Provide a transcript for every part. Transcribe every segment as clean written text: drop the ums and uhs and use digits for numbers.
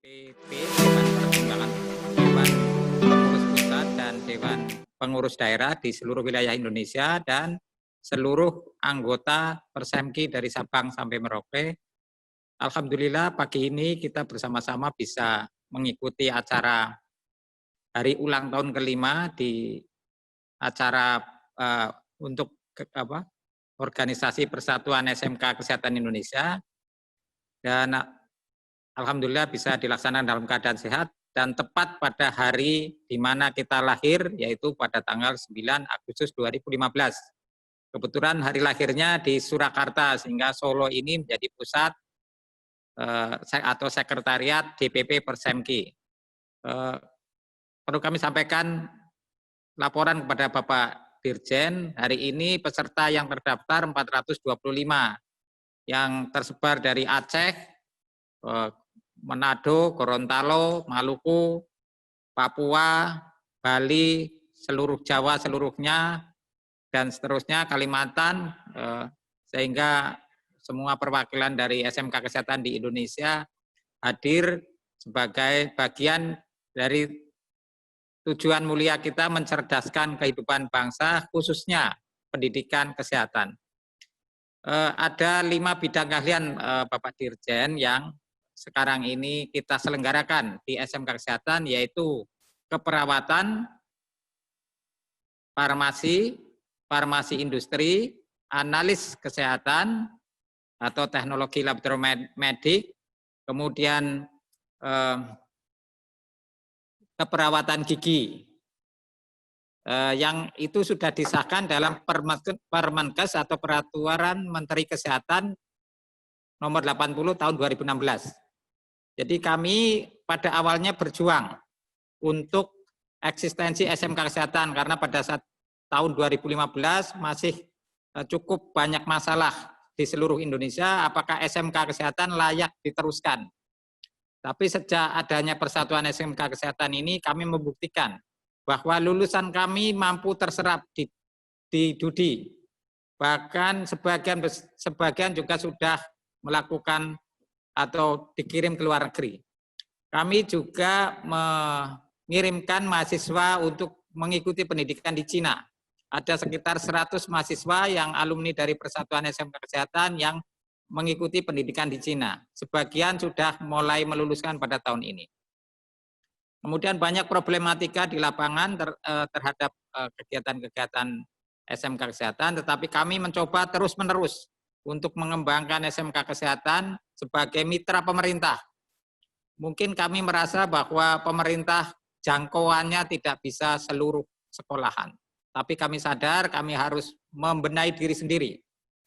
DPP, Dewan Pertimbangan Dewan Pengurus Pusat dan Dewan Pengurus Daerah di seluruh wilayah Indonesia dan seluruh anggota Persemki dari Sabang sampai Merauke. Alhamdulillah pagi ini kita bersama-sama bisa mengikuti acara hari ulang tahun kelima di acara untuk Organisasi Persatuan SMK Kesehatan Indonesia, dan alhamdulillah bisa dilaksanakan dalam keadaan sehat dan tepat pada hari di mana kita lahir, yaitu pada tanggal 9 Agustus 2015. Kebetulan hari lahirnya di Surakarta, sehingga Solo ini menjadi pusat atau sekretariat DPP Persemki. Perlu kami sampaikan laporan kepada Bapak Dirjen, hari ini peserta yang terdaftar 425, yang tersebar dari Aceh, Manado, Gorontalo, Maluku, Papua, Bali, seluruh Jawa seluruhnya, dan seterusnya, Kalimantan, sehingga semua perwakilan dari SMK Kesehatan di Indonesia hadir sebagai bagian dari tujuan mulia kita mencerdaskan kehidupan bangsa, khususnya pendidikan kesehatan. Ada 5 bidang keahlian Bapak Dirjen yang sekarang ini kita selenggarakan di SMK Kesehatan, yaitu keperawatan, farmasi, farmasi industri, analis kesehatan atau teknologi laboratorium medik, kemudian keperawatan gigi, yang itu sudah disahkan dalam Permenkes atau Peraturan Menteri Kesehatan nomor 80 tahun 2016. Jadi kami pada awalnya berjuang untuk eksistensi SMK Kesehatan karena pada saat tahun 2015 masih cukup banyak masalah di seluruh Indonesia, apakah SMK Kesehatan layak diteruskan. Tapi sejak adanya Persatuan SMK Kesehatan ini, kami membuktikan bahwa lulusan kami mampu terserap di DUDI. Bahkan sebagian juga sudah melakukan atau dikirim ke luar negeri. Kami juga mengirimkan mahasiswa untuk mengikuti pendidikan di Cina. Ada sekitar 100 mahasiswa yang alumni dari Persatuan SMK Kesehatan yang mengikuti pendidikan di Cina. Sebagian sudah mulai meluluskan pada tahun ini. Kemudian banyak problematika di lapangan terhadap kegiatan-kegiatan SMK Kesehatan, tetapi kami mencoba terus-menerus untuk mengembangkan SMK Kesehatan sebagai mitra pemerintah. Mungkin kami merasa bahwa pemerintah jangkauannya tidak bisa seluruh sekolahan. Tapi kami sadar kami harus membenahi diri sendiri.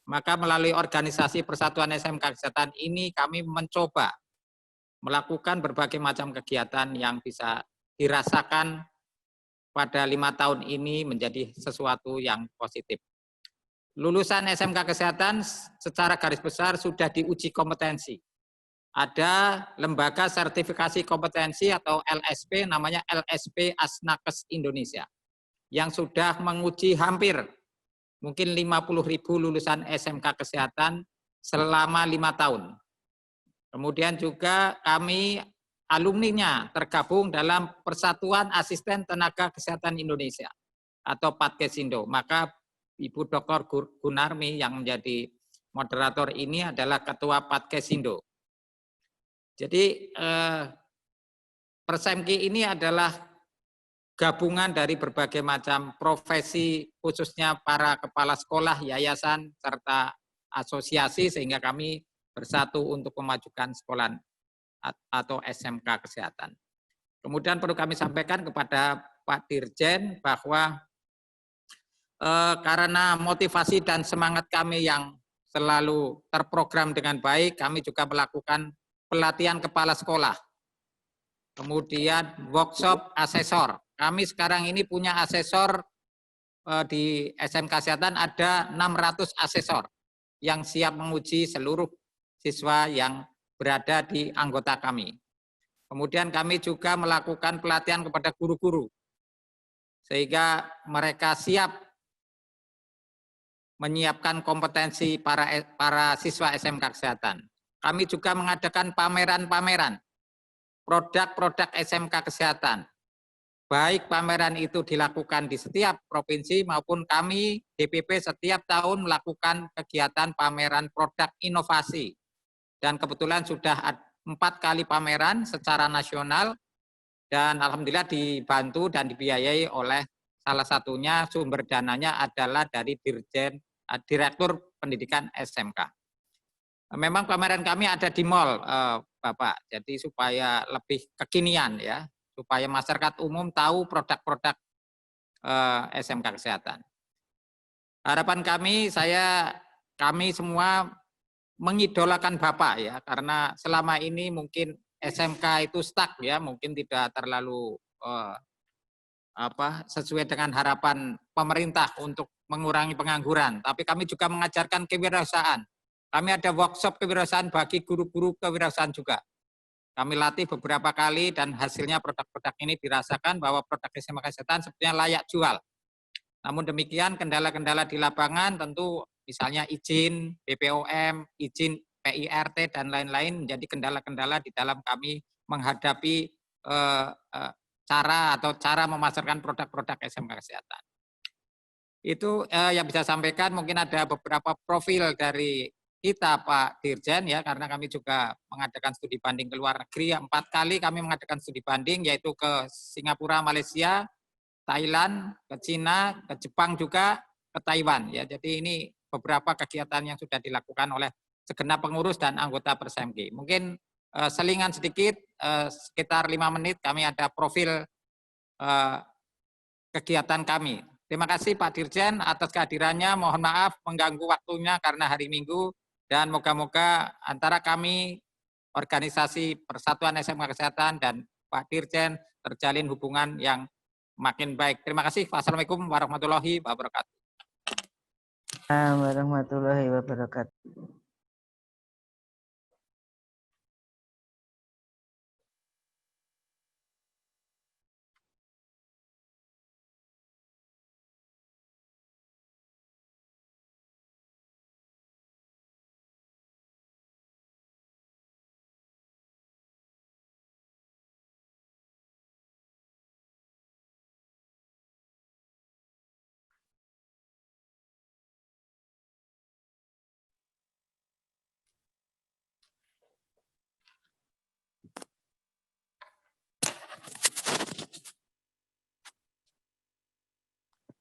Maka melalui organisasi Persatuan SMK Kesehatan ini kami mencoba melakukan berbagai macam kegiatan yang bisa dirasakan pada 5 tahun ini menjadi sesuatu yang positif. Lulusan SMK Kesehatan secara garis besar sudah diuji kompetensi. Ada lembaga sertifikasi kompetensi atau LSP, namanya LSP Asnakes Indonesia, yang sudah menguji hampir mungkin 50.000 lulusan SMK Kesehatan selama 5 tahun. Kemudian juga kami alumninya tergabung dalam Persatuan Asisten Tenaga Kesehatan Indonesia atau Patkesindo. Maka Ibu Dr. Gunarmi yang menjadi moderator ini adalah Ketua Patkesindo. Jadi Persemki ini adalah gabungan dari berbagai macam profesi, khususnya para kepala sekolah, yayasan, serta asosiasi, sehingga kami bersatu untuk memajukan sekolah atau SMK Kesehatan. Kemudian perlu kami sampaikan kepada Pak Dirjen bahwa karena motivasi dan semangat kami yang selalu terprogram dengan baik, kami juga melakukan pelatihan kepala sekolah, kemudian workshop asesor. Kami sekarang ini punya asesor di SMK Kesehatan, ada 600 asesor yang siap menguji seluruh siswa yang berada di anggota kami. Kemudian kami juga melakukan pelatihan kepada guru-guru, sehingga mereka siap menyiapkan kompetensi para siswa SMK Kesehatan. Kami juga mengadakan pameran-pameran produk-produk SMK Kesehatan. Baik pameran itu dilakukan di setiap provinsi maupun kami DPP setiap tahun melakukan kegiatan pameran produk inovasi. Dan kebetulan sudah 4 kali pameran secara nasional dan alhamdulillah dibantu dan dibiayai oleh salah satunya sumber dananya adalah dari Direktur Pendidikan SMK. Memang pameran kami ada di mall, Bapak, jadi supaya lebih kekinian ya, supaya masyarakat umum tahu produk-produk SMK Kesehatan. Harapan kami, kami semua mengidolakan Bapak ya, karena selama ini mungkin SMK itu stuck ya, mungkin tidak terlalu sesuai dengan harapan pemerintah untuk mengurangi pengangguran. Tapi kami juga mengajarkan kewirausahaan. Kami ada workshop kewirausahaan bagi guru-guru kewirausahaan juga. Kami latih beberapa kali dan hasilnya produk-produk ini dirasakan bahwa produk SMK Kesehatan sebenarnya layak jual. Namun demikian kendala-kendala di lapangan tentu misalnya izin BPOM, izin PIRT dan lain-lain menjadi kendala-kendala di dalam kami menghadapi cara memasarkan produk-produk SMK Kesehatan. Itu yang bisa sampaikan, mungkin ada beberapa profil dari kita Pak Dirjen ya, karena kami juga mengadakan studi banding ke luar negeri. 4 kali kami mengadakan studi banding, yaitu ke Singapura, Malaysia, Thailand, ke Cina, ke Jepang juga, ke Taiwan ya. Jadi ini beberapa kegiatan yang sudah dilakukan oleh segenap pengurus dan anggota Persemki. Mungkin selingan sedikit, sekitar 5 menit kami ada profil kegiatan kami. Terima kasih Pak Dirjen atas kehadirannya. Mohon maaf mengganggu waktunya karena hari Minggu. Dan moga-moga antara kami, organisasi Persatuan SMK Kesehatan dan Pak Dirjen terjalin hubungan yang makin baik. Terima kasih. Wassalamualaikum warahmatullahi wabarakatuh. Warahmatullahi wabarakatuh.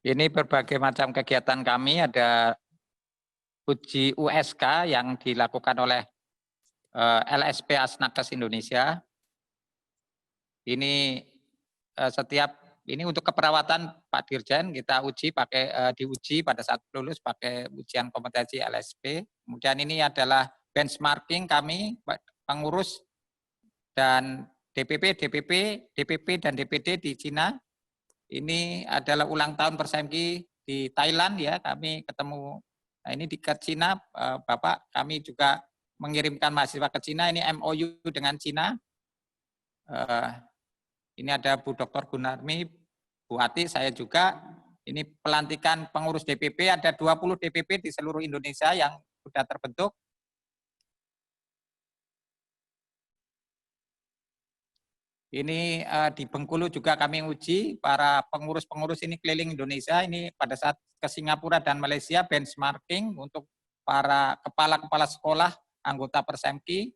Ini berbagai macam kegiatan kami, ada uji USK yang dilakukan oleh LSP Asnakes Indonesia. Ini ini untuk keperawatan Pak Dirjen kita uji diuji pada saat lulus pakai ujian kompetensi LSP. Kemudian ini adalah benchmarking kami pengurus dan DPP dan DPD di Cina. Ini adalah ulang tahun Persemki di Thailand ya, kami ketemu. Nah ini di Cina, Bapak, kami juga mengirimkan mahasiswa ke Cina. Ini MOU dengan Cina. Ini ada Bu Dr. Gunarmi, Bu Ati, saya juga. Ini pelantikan pengurus DPP, ada 20 DPP di seluruh Indonesia yang sudah terbentuk. Ini di Bengkulu juga kami uji, para pengurus-pengurus ini keliling Indonesia, ini pada saat ke Singapura dan Malaysia benchmarking untuk para kepala-kepala sekolah anggota Persemki.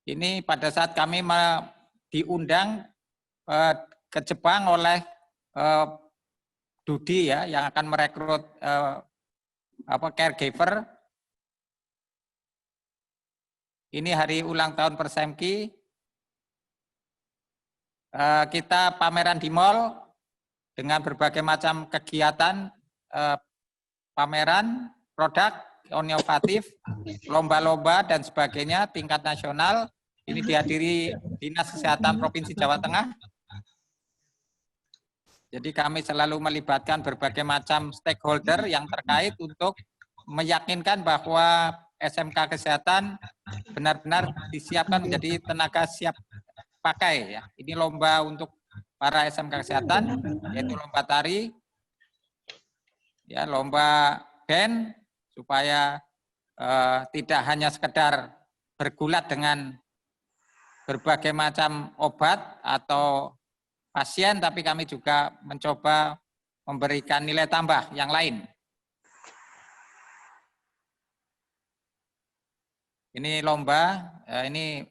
Ini pada saat kami diundang ke Jepang oleh Dudi ya, yang akan merekrut caregiver. Ini hari ulang tahun Persemki. Kita pameran di mall dengan berbagai macam kegiatan pameran produk inovatif, lomba-lomba dan sebagainya tingkat nasional. Ini dihadiri Dinas Kesehatan Provinsi Jawa Tengah. Jadi kami selalu melibatkan berbagai macam stakeholder yang terkait untuk meyakinkan bahwa SMK Kesehatan benar-benar disiapkan menjadi tenaga siap pakai. Ya. Ini lomba untuk para SMK Kesehatan, yaitu lomba tari, ya, lomba agen supaya tidak hanya sekedar bergulat dengan berbagai macam obat atau pasien, tapi kami juga mencoba memberikan nilai tambah yang lain. Ini lomba, ini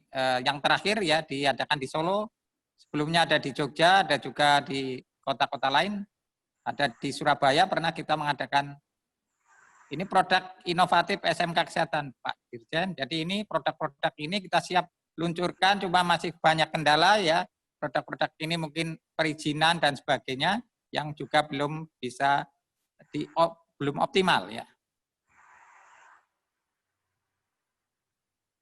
yang terakhir ya diadakan di Solo. Sebelumnya ada di Jogja, ada juga di kota-kota lain. Ada di Surabaya pernah kita mengadakan, ini produk inovatif SMK Kesehatan Pak Dirjen. Jadi ini produk-produk ini kita siap luncurkan, cuma masih banyak kendala ya. Produk-produk ini mungkin perizinan dan sebagainya yang juga belum bisa belum optimal ya.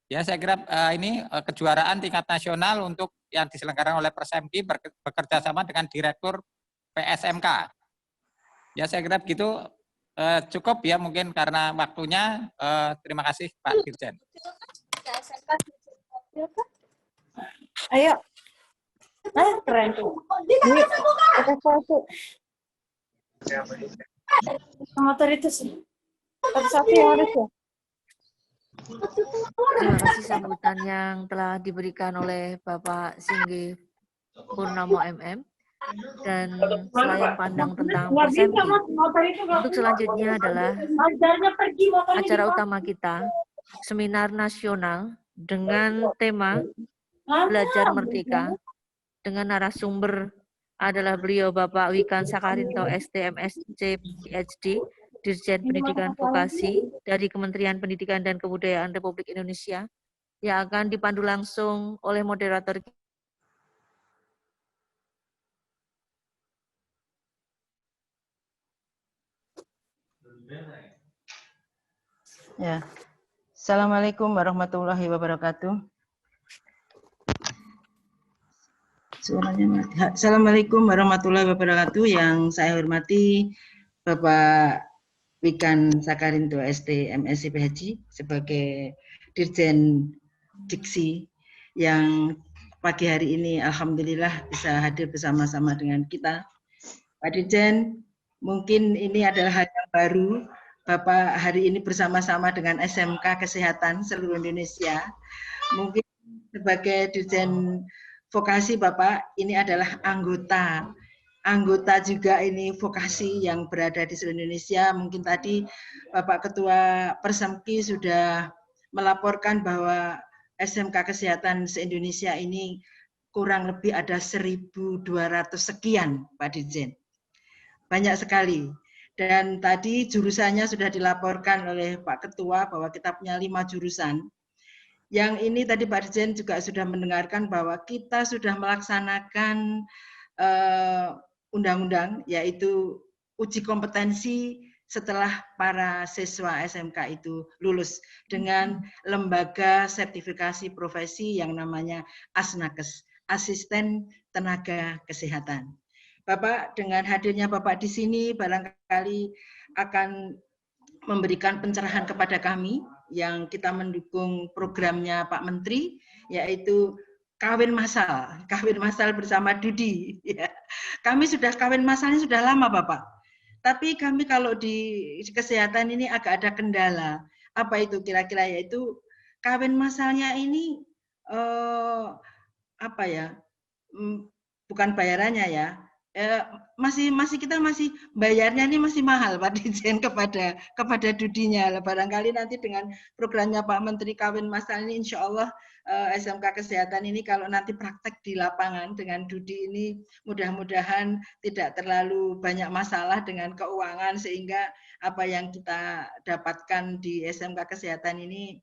Ya, saya kira ini kejuaraan tingkat nasional untuk yang diselenggarakan oleh Persemki bekerja sama dengan Direktur PSMK. Ya, saya kira begitu cukup ya mungkin karena waktunya. Terima kasih Pak Dirjen. Ayo. Keren tuh. Motor itu sih. Satu yang harus ya. Terima kasih sambutan yang telah diberikan oleh Bapak Singgi Purnomo MM dan selain pandang tentang Persemki. Untuk selanjutnya adalah acara utama kita, seminar nasional dengan tema Belajar Merdeka dengan narasumber adalah beliau Bapak Wikan Sakarinto STMSC PhD, Dirjen Pendidikan Vokasi dari Kementerian Pendidikan dan Kebudayaan Republik Indonesia, yang akan dipandu langsung oleh moderator. Ya. Assalamualaikum warahmatullahi wabarakatuh. Assalamualaikum warahmatullahi wabarakatuh. Yang saya hormati Bapak Wikan Sakarinto ST MSc PhD sebagai Dirjen Diksi yang pagi hari ini alhamdulillah bisa hadir bersama-sama dengan kita. Pak Dirjen, mungkin ini adalah hal yang baru. Bapak hari ini bersama-sama dengan SMK Kesehatan seluruh Indonesia. Mungkin sebagai Dirjen Vokasi Bapak ini adalah anggota juga ini vokasi yang berada di seluruh Indonesia. Mungkin tadi Bapak Ketua Persemki sudah melaporkan bahwa SMK Kesehatan se-Indonesia ini kurang lebih ada 1.200 sekian Pak Dirjen. Banyak sekali. Dan tadi jurusannya sudah dilaporkan oleh Pak Ketua bahwa kita punya 5 jurusan. Yang ini tadi Pak Dirjen juga sudah mendengarkan bahwa kita sudah melaksanakan undang-undang, yaitu uji kompetensi setelah para siswa SMK itu lulus dengan lembaga sertifikasi profesi yang namanya ASNAKES, Asisten Tenaga Kesehatan. Bapak, dengan hadirnya Bapak di sini barangkali akan memberikan pencerahan kepada kami yang kita mendukung programnya Pak Menteri, yaitu kawin massal bersama Dudi. Ya. Kami sudah kawin massalnya sudah lama Bapak, tapi kami kalau di kesehatan ini agak ada kendala. Apa itu kira-kira? Yaitu kawin massalnya ini apa ya? Bukan bayarannya ya. Kita masih bayarnya ini masih mahal Pak Dirjen kepada Dudinya. Barangkali nanti dengan programnya Pak Menteri kawin massal ini insya Allah SMK Kesehatan ini kalau nanti praktek di lapangan dengan Dudi ini mudah-mudahan tidak terlalu banyak masalah dengan keuangan sehingga apa yang kita dapatkan di SMK Kesehatan ini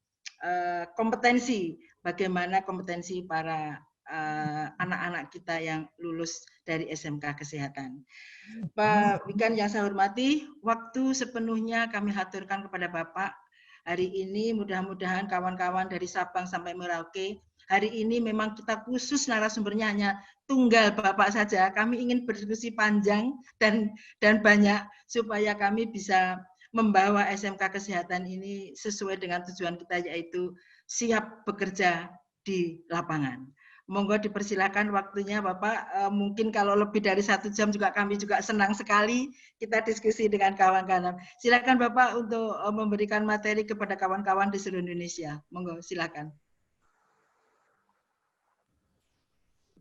kompetensi, bagaimana kompetensi para anak-anak kita yang lulus dari SMK Kesehatan. Pak Wikan yang saya hormati, waktu sepenuhnya kami haturkan kepada Bapak. Hari ini mudah-mudahan kawan-kawan dari Sabang sampai Merauke, hari ini memang kita khusus narasumbernya hanya tunggal Bapak saja. Kami ingin berdiskusi panjang dan banyak supaya kami bisa membawa SMK Kesehatan ini sesuai dengan tujuan kita, yaitu siap bekerja di lapangan. Monggo dipersilakan waktunya Bapak. Mungkin kalau lebih dari 1 jam juga kami juga senang sekali kita diskusi dengan kawan-kawan. Silakan Bapak untuk memberikan materi kepada kawan-kawan di seluruh Indonesia. Monggo silakan.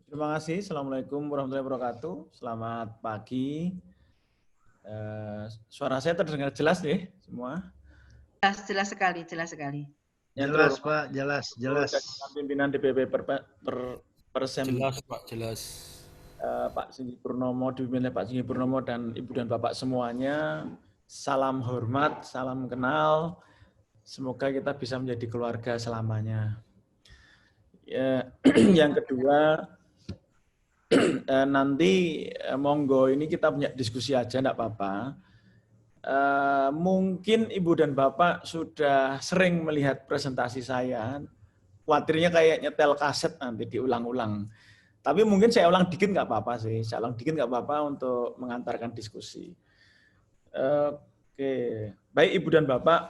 Terima kasih. Assalamualaikum warahmatullahi wabarakatuh. Selamat pagi. Suara saya terdengar jelas nih semua? Jelas sekali, jelas sekali. Jelas Pak, jelas. Pimpinan DPP Persemdi. Jelas Pak, jelas. Pak Singgi Purnomo, dipimpin oleh Pak Singgi Purnomo dan Ibu dan Bapak semuanya. Salam hormat, salam kenal. Semoga kita bisa menjadi keluarga selamanya. Yang kedua, nanti monggo ini kita punya diskusi aja, enggak apa-apa. Mungkin Ibu dan Bapak sudah sering melihat presentasi saya. Khawatirnya kayak nyetel kaset nanti diulang-ulang. Tapi mungkin saya ulang dikit nggak apa-apa sih. Saya ulang dikit nggak apa-apa untuk mengantarkan diskusi. Oke, baik Ibu dan Bapak.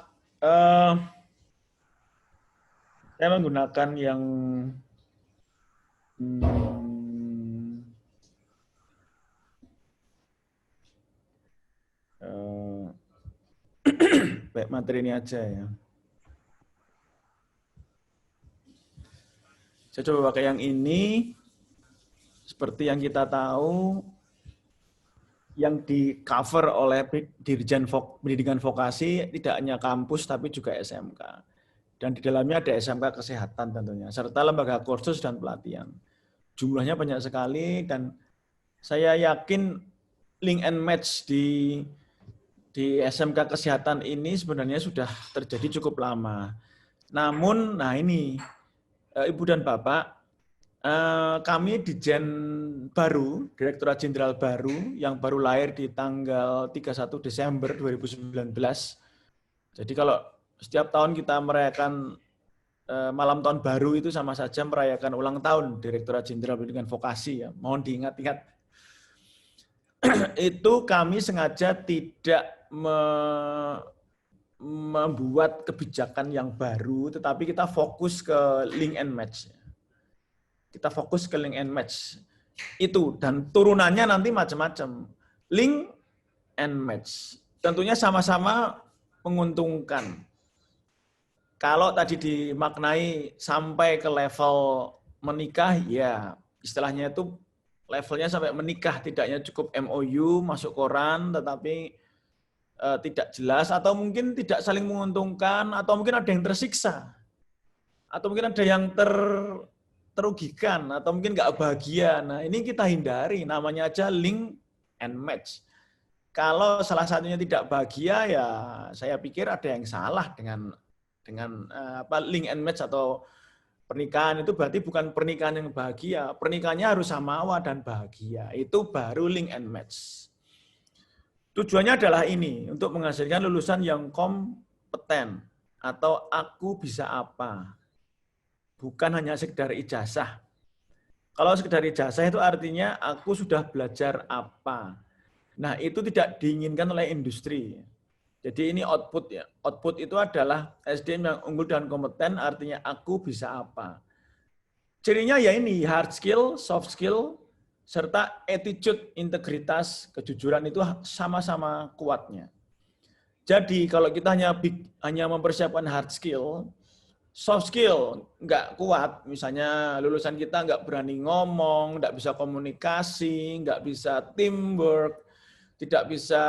Saya menggunakan yang baik materi ini aja ya. Saya coba pakai yang ini. Seperti yang kita tahu, yang di cover oleh Dirjen Pendidikan Vokasi tidak hanya kampus tapi juga SMK. Dan di dalamnya ada SMK Kesehatan tentunya, serta lembaga kursus dan pelatihan. Jumlahnya banyak sekali dan saya yakin link and match di SMK Kesehatan ini sebenarnya sudah terjadi cukup lama. Namun, nah ini, Ibu dan Bapak, kami Dijen baru, Direktorat Jenderal baru, yang baru lahir di tanggal 31 Desember 2019. Jadi kalau setiap tahun kita merayakan malam tahun baru itu sama saja merayakan ulang tahun Direktorat Jenderal Pendidikan Vokasi, ya. Mohon diingat-ingat. Itu kami sengaja tidak membuat kebijakan yang baru, tetapi kita fokus ke link and match. Kita fokus ke link and match. Itu, dan turunannya nanti macam-macam. Link and match. Tentunya sama-sama menguntungkan. Kalau tadi dimaknai sampai ke level menikah, ya istilahnya itu levelnya sampai menikah, tidaknya cukup MOU, masuk koran, tetapi tidak jelas, atau mungkin tidak saling menguntungkan, atau mungkin ada yang tersiksa, atau mungkin ada yang terugikan, atau mungkin nggak bahagia. Nah ini kita hindari, namanya aja link and match. Kalau salah satunya tidak bahagia, ya saya pikir ada yang salah dengan link and match atau pernikahan. Itu berarti bukan pernikahan yang bahagia. Pernikahannya harus samawa dan bahagia. Itu baru link and match. Tujuannya adalah ini, untuk menghasilkan lulusan yang kompeten atau aku bisa apa. Bukan hanya sekedar ijazah. Kalau sekedar ijazah itu artinya aku sudah belajar apa. Nah, itu tidak diinginkan oleh industri. Jadi ini output ya. Output itu adalah SDM yang unggul dan kompeten, artinya aku bisa apa. Cirinya ya ini, hard skill, soft skill, serta attitude, integritas, kejujuran itu sama-sama kuatnya. Jadi kalau kita hanya mempersiapkan hard skill, soft skill nggak kuat, misalnya lulusan kita nggak berani ngomong, nggak bisa komunikasi, nggak bisa teamwork, tidak bisa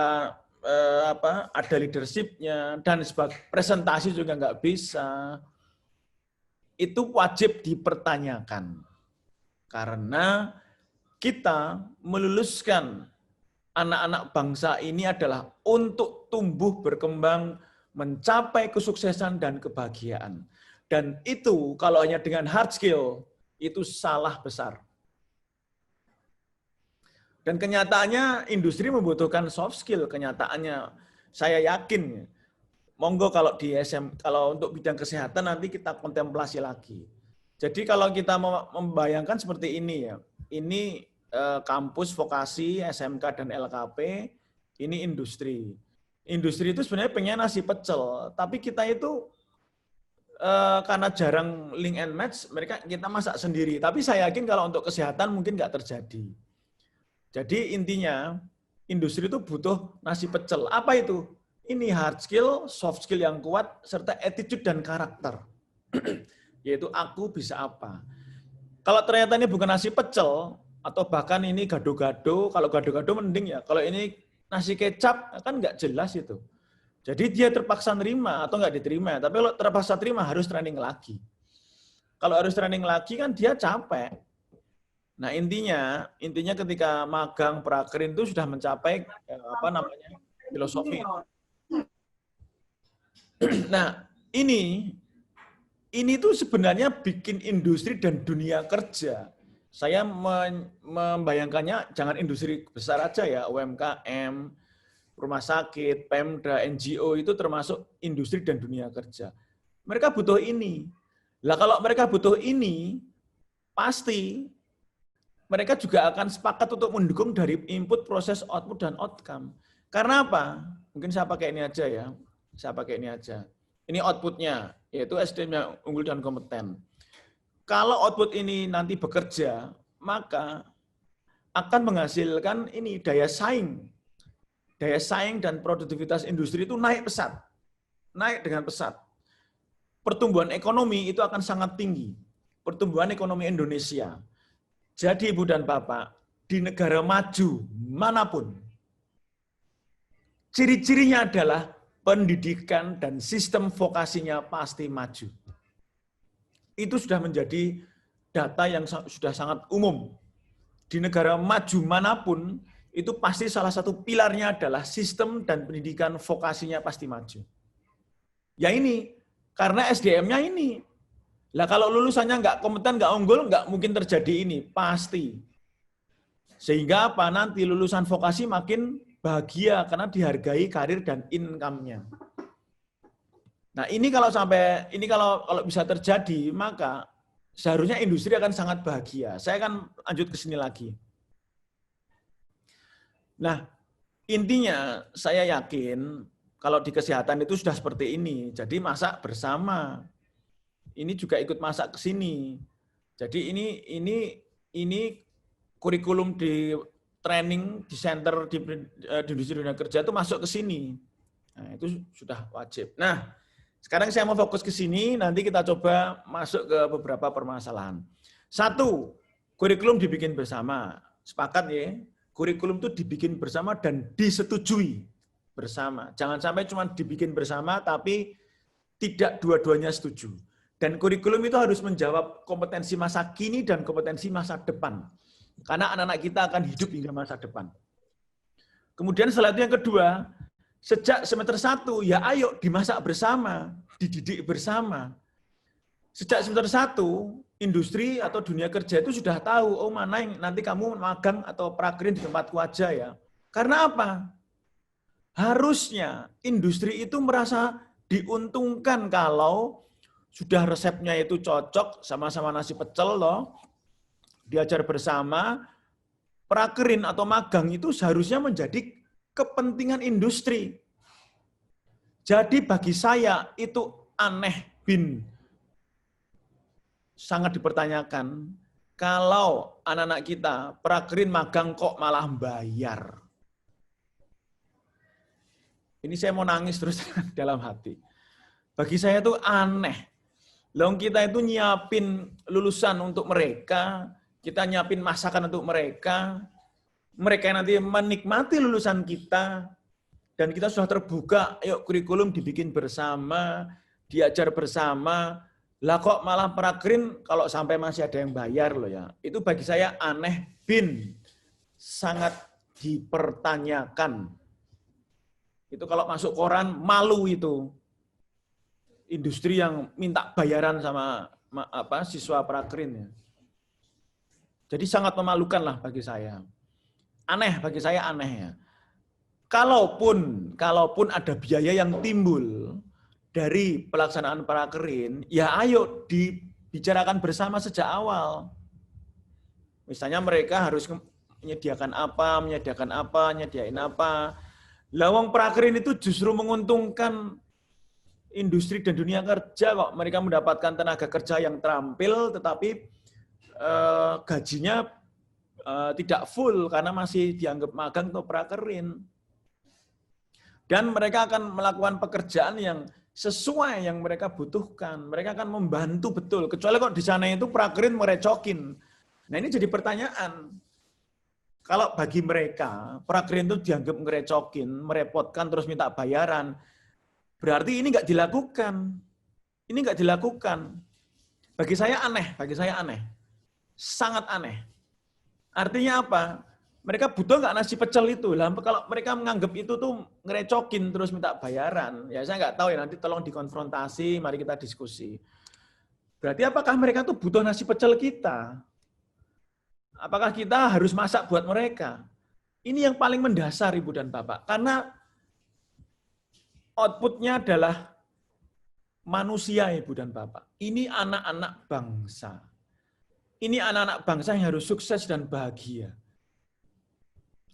ada leadership-nya, dan presentasi juga nggak bisa, itu wajib dipertanyakan. Karena kita meluluskan anak-anak bangsa ini adalah untuk tumbuh, berkembang, mencapai kesuksesan dan kebahagiaan. Dan itu kalau hanya dengan hard skill, itu salah besar. Dan kenyataannya industri membutuhkan soft skill, kenyataannya. Saya yakin, monggo kalau kalau untuk bidang kesehatan nanti kita kontemplasi lagi. Jadi kalau kita membayangkan seperti ini ya, ini kampus vokasi, SMK dan LKP, ini industri. Industri itu sebenarnya pengen nasi pecel, tapi kita itu karena jarang link and match, kita masak sendiri. Tapi saya yakin kalau untuk kesehatan mungkin nggak terjadi. Jadi intinya, industri itu butuh nasi pecel. Apa itu? Ini hard skill, soft skill yang kuat, serta attitude dan karakter. Yaitu aku bisa apa. Kalau ternyata ini bukan nasi pecel, atau bahkan ini gado-gado, kalau gado-gado mending ya. Kalau ini nasi kecap, kan nggak jelas itu. Jadi dia terpaksa nerima atau nggak diterima. Tapi kalau terpaksa terima harus training lagi. Kalau harus training lagi kan dia capek. Nah intinya ketika magang prakerin itu sudah mencapai filosofi. Nah ini tuh sebenarnya bikin industri dan dunia kerja. Saya membayangkannya jangan industri besar aja ya, UMKM, rumah sakit, Pemda, NGO itu termasuk industri dan dunia kerja. Mereka butuh ini. Lah kalau mereka butuh ini, pasti mereka juga akan sepakat untuk mendukung dari input, proses, output, dan outcome. Karena apa? Mungkin saya pakai ini aja ya. Ini outputnya, yaitu SDM yang unggul dan kompeten. Kalau output ini nanti bekerja, maka akan menghasilkan ini daya saing. Daya saing dan produktivitas industri itu naik pesat. Naik dengan pesat. Pertumbuhan ekonomi itu akan sangat tinggi. Pertumbuhan ekonomi Indonesia. Jadi Ibu dan Bapak, di negara maju manapun, ciri-cirinya adalah pendidikan dan sistem vokasinya pasti maju. Itu sudah menjadi data yang sudah sangat umum. Di negara maju manapun, itu pasti salah satu pilarnya adalah sistem dan pendidikan vokasinya pasti maju. Ya ini, karena SDM-nya ini. Lah kalau lulusannya nggak kompeten, nggak unggul, nggak mungkin terjadi ini, pasti. Sehingga apa? Nanti lulusan vokasi makin bahagia karena dihargai karir dan income-nya. Nah ini kalau bisa terjadi, maka seharusnya industri akan sangat bahagia. Saya akan lanjut ke sini lagi. Nah, intinya saya yakin kalau di kesehatan itu sudah seperti ini. Jadi masak bersama. Ini juga ikut masak ke sini. Jadi ini kurikulum di training di center di industri dunia kerja itu masuk ke sini. Nah, itu sudah wajib. Nah, sekarang saya mau fokus ke sini, nanti kita coba masuk ke beberapa permasalahan. 1, kurikulum dibikin bersama. Sepakat ya? Kurikulum itu dibikin bersama dan disetujui bersama. Jangan sampai cuma dibikin bersama tapi tidak dua-duanya setuju. Dan kurikulum itu harus menjawab kompetensi masa kini dan kompetensi masa depan. Karena anak-anak kita akan hidup hingga masa depan. Kemudian setelah itu yang kedua, sejak semester 1 ya ayo dimasak bersama, dididik bersama. Sejak semester 1 industri atau dunia kerja itu sudah tahu, oh mana yang nanti kamu magang atau prakerin di tempatku aja ya. Karena apa? Harusnya industri itu merasa diuntungkan kalau sudah resepnya itu cocok, sama-sama nasi pecel loh, diajar bersama, prakerin atau magang itu seharusnya menjadi kepentingan industri. Jadi bagi saya itu aneh sangat dipertanyakan kalau anak-anak kita prakerin magang kok malah bayar. Ini saya mau nangis terus dalam hati. Bagi saya itu aneh. Long kita itu nyiapin lulusan untuk mereka, kita nyiapin masakan untuk mereka nanti menikmati lulusan kita, dan kita sudah terbuka, ayo kurikulum dibikin bersama, diajar bersama. Lah kok malah prakerin kalau sampai masih ada yang bayar loh ya. Itu bagi saya aneh sangat dipertanyakan. Itu kalau masuk koran malu itu. Industri yang minta bayaran sama siswa prakerin ya. Jadi sangat memalukan lah bagi saya. Aneh bagi saya aneh ya. Kalaupun ada biaya yang timbul dari pelaksanaan prakerin, ya ayo dibicarakan bersama sejak awal. Misalnya mereka harus menyediakan apa, nyediain apa. Lawang prakerin itu justru menguntungkan industri dan dunia kerja kok. Mereka mendapatkan tenaga kerja yang terampil, tetapi gajinya tidak full karena masih dianggap magang atau prakerin. Dan mereka akan melakukan pekerjaan yang sesuai yang mereka butuhkan. Mereka akan membantu betul. Kecuali kok di sana itu prakerin merecokin. Nah ini jadi pertanyaan. Kalau bagi mereka, prakerin itu dianggap ngerecokin, merepotkan, terus minta bayaran, berarti ini nggak dilakukan. Ini nggak dilakukan. Bagi saya aneh. Sangat aneh. Artinya apa? Mereka butuh nggak nasi pecel itu? Lah, kalau mereka menganggap itu tuh ngerecokin terus minta bayaran, ya saya nggak tahu ya, nanti tolong dikonfrontasi, mari kita diskusi. Berarti apakah mereka tuh butuh nasi pecel kita? Apakah kita harus masak buat mereka? Ini yang paling mendasar, Ibu dan Bapak. Karena outputnya adalah manusia, Ibu dan Bapak. Ini anak-anak bangsa. Ini anak-anak bangsa yang harus sukses dan bahagia.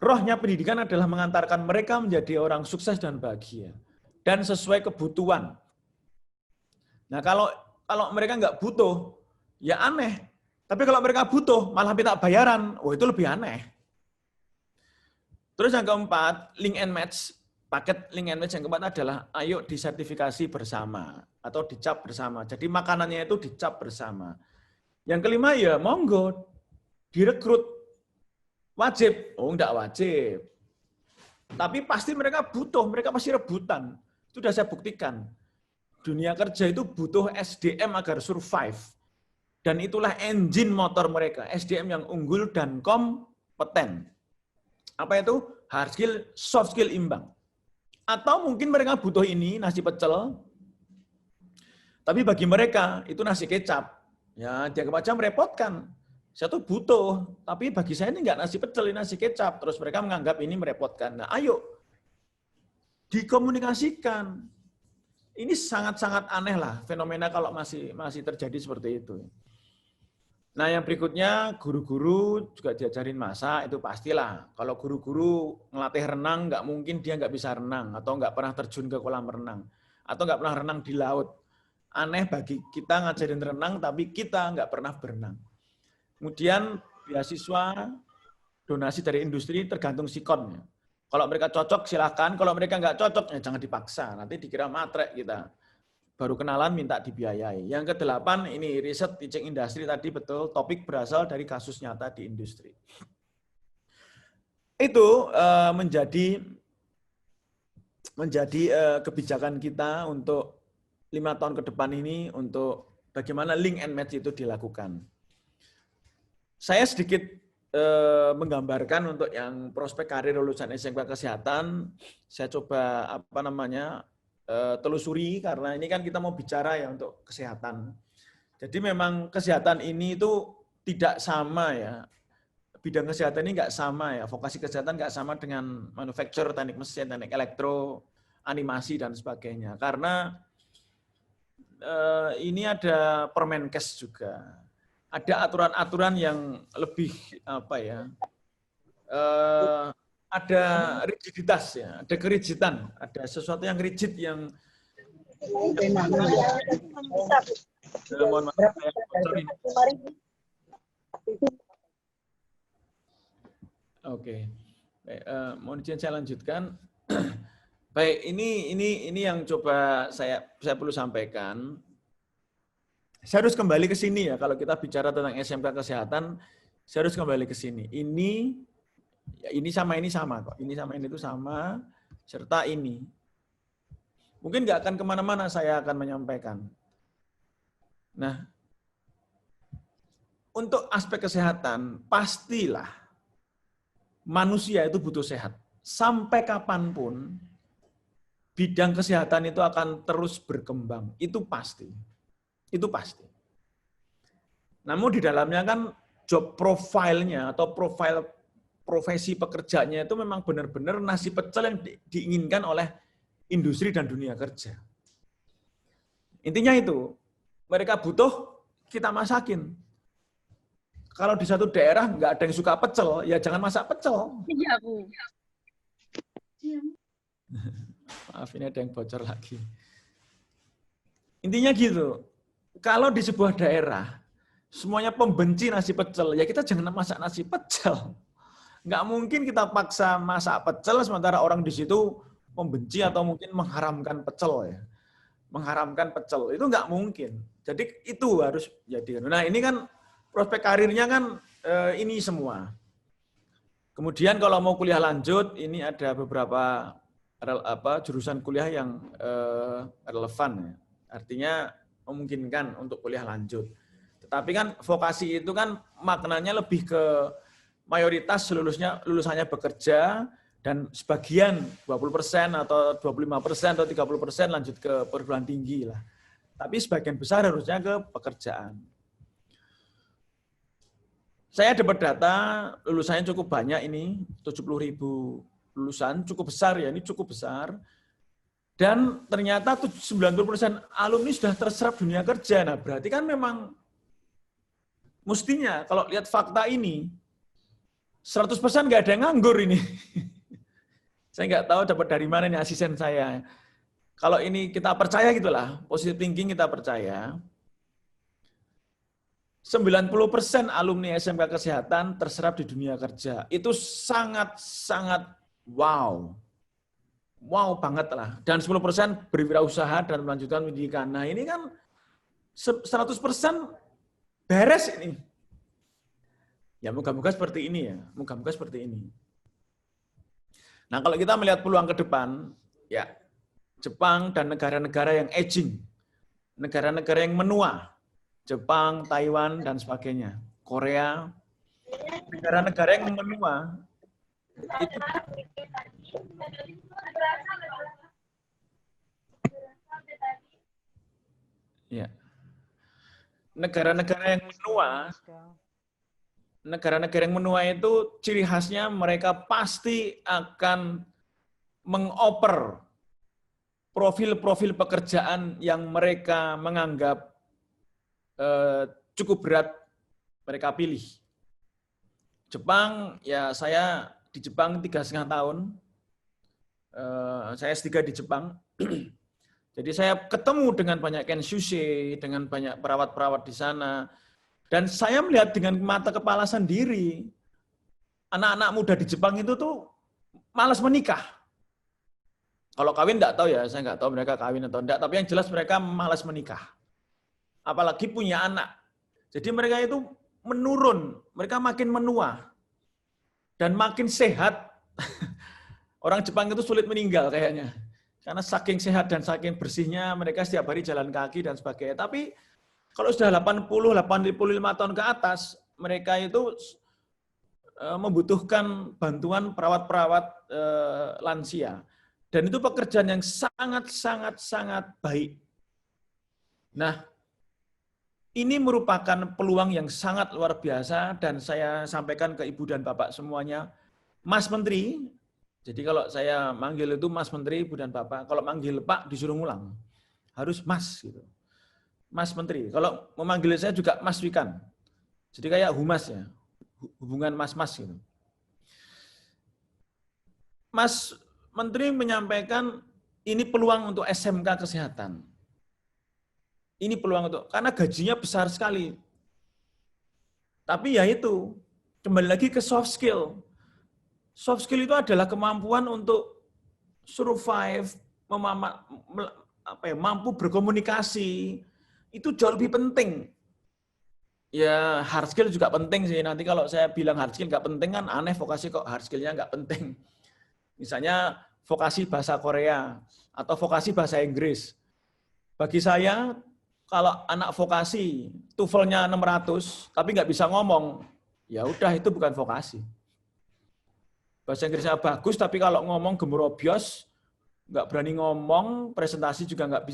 Rohnya pendidikan adalah mengantarkan mereka menjadi orang sukses dan bahagia. Dan sesuai kebutuhan. Nah kalau mereka nggak butuh, ya aneh. Tapi kalau mereka butuh, malah minta bayaran, itu lebih aneh. Terus yang keempat, link and match. Paket link and match yang keempat adalah, ayo disertifikasi bersama. Atau dicap bersama. Jadi makanannya itu dicap bersama. Yang kelima ya monggo, direkrut. Wajib? Enggak wajib. Tapi pasti mereka butuh, mereka pasti rebutan. Itu sudah saya buktikan. Dunia kerja itu butuh SDM agar survive. Dan itulah engine motor mereka, SDM yang unggul dan kompeten. Apa itu? Hard skill, soft skill imbang. Atau mungkin mereka butuh ini, nasi pecel, tapi bagi mereka itu nasi kecap. Ya, dianggap aja merepotkan. Saya tuh butuh, tapi bagi saya ini enggak nasi pecel, ini nasi kecap. Terus mereka menganggap ini merepotkan. Nah, ayo dikomunikasikan. Ini sangat-sangat aneh lah fenomena kalau masih terjadi seperti itu. Nah, yang berikutnya guru-guru juga diajarin masak, itu pastilah. Kalau guru-guru ngelatih renang, nggak mungkin dia nggak bisa renang atau nggak pernah terjun ke kolam renang atau nggak pernah renang di laut. Aneh bagi kita ngajarin renang, tapi kita nggak pernah berenang. Kemudian beasiswa, donasi dari industri tergantung sikonnya. Kalau mereka cocok silakan, kalau mereka nggak cocok ya jangan dipaksa. Nanti dikira matre kita. Baru kenalan minta dibiayai. Yang ke-8 ini riset teaching industry tadi betul, topik berasal dari kasus nyata di industri. Itu menjadi kebijakan kita untuk 5 tahun ke depan ini untuk bagaimana link and match itu dilakukan. Saya sedikit menggambarkan untuk yang prospek karir lulusan SMK Kesehatan, saya coba telusuri karena ini kan kita mau bicara ya untuk kesehatan. Jadi memang kesehatan ini itu tidak sama ya. Bidang kesehatan ini nggak sama ya. Vokasi kesehatan nggak sama dengan manufacture, teknik mesin, teknik elektro, animasi dan sebagainya. Karena ini ada Permenkes juga. Ada aturan-aturan yang lebih ada rigiditas ya, ada kerigidan, ada sesuatu yang rigid yang mohon maaf, Oke. Baik, mohon izin saya lanjutkan. Baik, ini yang coba saya perlu sampaikan. Saya harus kembali ke sini ya, kalau kita bicara tentang SMK Kesehatan, saya harus kembali ke sini. Ini sama kok. Ini sama ini itu sama, serta ini. Mungkin nggak akan kemana-mana saya akan menyampaikan. Nah, untuk aspek kesehatan, pastilah manusia itu butuh sehat. Sampai kapanpun, bidang kesehatan itu akan terus berkembang. Itu pasti. Itu pasti. Namun di dalamnya kan job profile-nya atau profesi pekerjaannya itu memang benar-benar nasi pecel yang diinginkan oleh industri dan dunia kerja. Intinya itu, mereka butuh, kita masakin. Kalau di satu daerah nggak ada yang suka pecel, ya jangan masak pecel. Iya, Bu. Maaf, ini ada yang bocor lagi. Intinya gitu. Kalau di sebuah daerah, semuanya pembenci nasi pecel, ya kita jangan masak nasi pecel. Nggak mungkin kita paksa masak pecel, sementara orang di situ membenci atau mungkin mengharamkan pecel ya. Mengharamkan pecel, itu nggak mungkin. Jadi itu harus jadi. Nah ini kan prospek karirnya kan ini semua. Kemudian kalau mau kuliah lanjut, ini ada beberapa jurusan kuliah yang relevan ya. Artinya memungkinkan untuk kuliah lanjut. Tetapi kan vokasi itu kan maknanya lebih ke mayoritas lulusannya bekerja dan sebagian 20% atau 25% atau 30% lanjut ke perguruan tinggi lah. Tapi sebagian besar harusnya ke pekerjaan. Saya dapat data lulusannya cukup banyak ini, 70.000 lulusan, cukup besar ya, ini cukup besar. Dan ternyata 90% alumni sudah terserap dunia kerja. Nah, berarti kan memang mestinya kalau lihat fakta ini 100% nggak ada yang nganggur ini. Saya nggak tahu dapat dari mana ini asisten saya. Kalau ini kita percaya gitulah, positive thinking kita percaya. 90% alumni SMK Kesehatan terserap di dunia kerja. Itu sangat-sangat wow. Wow banget lah. Dan 10% berwirausaha dan melanjutkan pendidikan. Nah ini kan 100% beres ini. Ya moga-moga seperti ini ya. Moga-moga seperti ini. Nah kalau kita melihat peluang ke depan, ya Jepang dan negara-negara yang aging. Negara-negara yang menua. Jepang, Taiwan, dan sebagainya. Korea. Negara-negara yang menua. Itu ya. Negara-negara yang menua itu ciri khasnya mereka pasti akan mengoper profil-profil pekerjaan yang mereka menganggap cukup berat mereka pilih. Jepang, ya saya di Jepang 3,5 tahun. Saya S3 di Jepang. Jadi saya ketemu dengan banyak kenshusei, dengan banyak perawat-perawat di sana. Dan saya melihat dengan mata kepala sendiri, anak-anak muda di Jepang itu tuh malas menikah. Kalau kawin enggak tahu ya, saya enggak tahu mereka kawin atau enggak, tapi yang jelas mereka malas menikah. Apalagi punya anak. Jadi mereka itu menurun, mereka makin menua. Dan makin sehat. Orang Jepang itu sulit meninggal kayaknya. Karena saking sehat dan saking bersihnya, mereka setiap hari jalan kaki dan sebagainya. Tapi kalau sudah 80-85 tahun ke atas, mereka itu membutuhkan bantuan perawat-perawat lansia. Dan itu pekerjaan yang sangat baik. Nah, ini merupakan peluang yang sangat luar biasa dan saya sampaikan ke Ibu dan Bapak semuanya. Mas Menteri, jadi kalau saya manggil itu Mas Menteri, Ibu dan Bapak, kalau manggil Pak disuruh ngulang. Harus Mas gitu. Mas Menteri. Kalau memanggil saya juga Mas Wikan. Jadi kayak humas ya. Hubungan mas-mas gitu. Mas Menteri menyampaikan ini peluang untuk SMK Kesehatan. Ini peluang untuk, karena gajinya besar sekali. Tapi ya itu, kembali lagi ke soft skill. Soft skill itu adalah kemampuan untuk survive, mampu berkomunikasi, itu jauh lebih penting. Ya hard skill juga penting sih. Nanti kalau saya bilang hard skill nggak penting kan aneh, vokasi kok hard skillnya nggak penting. Misalnya vokasi bahasa Korea atau vokasi bahasa Inggris. Bagi saya, kalau anak vokasi TOEFL-nya 600 tapi nggak bisa ngomong, ya udah itu bukan vokasi. Bahasa Inggrisnya bagus tapi kalau ngomong gemurobios, nggak berani ngomong, presentasi juga nggak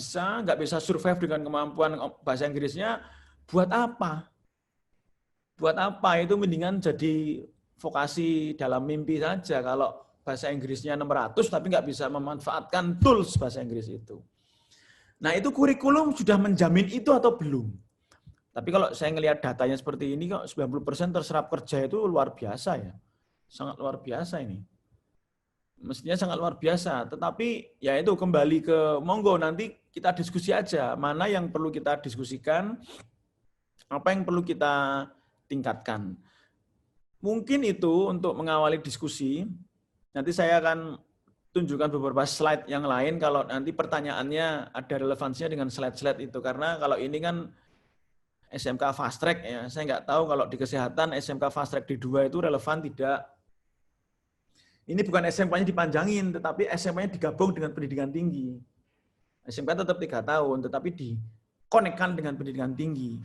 bisa survive dengan kemampuan bahasa Inggrisnya, buat apa? Buat apa? Itu mendingan jadi vokasi dalam mimpi saja kalau bahasa Inggrisnya 600 tapi nggak bisa memanfaatkan tools bahasa Inggris itu. Nah itu kurikulum sudah menjamin itu atau belum? Tapi kalau saya ngelihat datanya seperti ini kok 90% terserap kerja itu luar biasa ya. Sangat luar biasa ini. Mestinya sangat luar biasa. Tetapi ya itu kembali ke monggo nanti kita diskusi aja, mana yang perlu kita diskusikan, apa yang perlu kita tingkatkan. Mungkin itu untuk mengawali diskusi. Nanti saya akan tunjukkan beberapa slide yang lain kalau nanti pertanyaannya ada relevansinya dengan slide-slide itu. Karena kalau ini kan SMK Fast Track ya, saya nggak tahu kalau di kesehatan SMK Fast Track D2 itu relevan tidak. Ini bukan SMK-nya dipanjangin, tetapi SMK-nya digabung dengan pendidikan tinggi. SMK tetap 3 tahun, tetapi dikonekkan dengan pendidikan tinggi.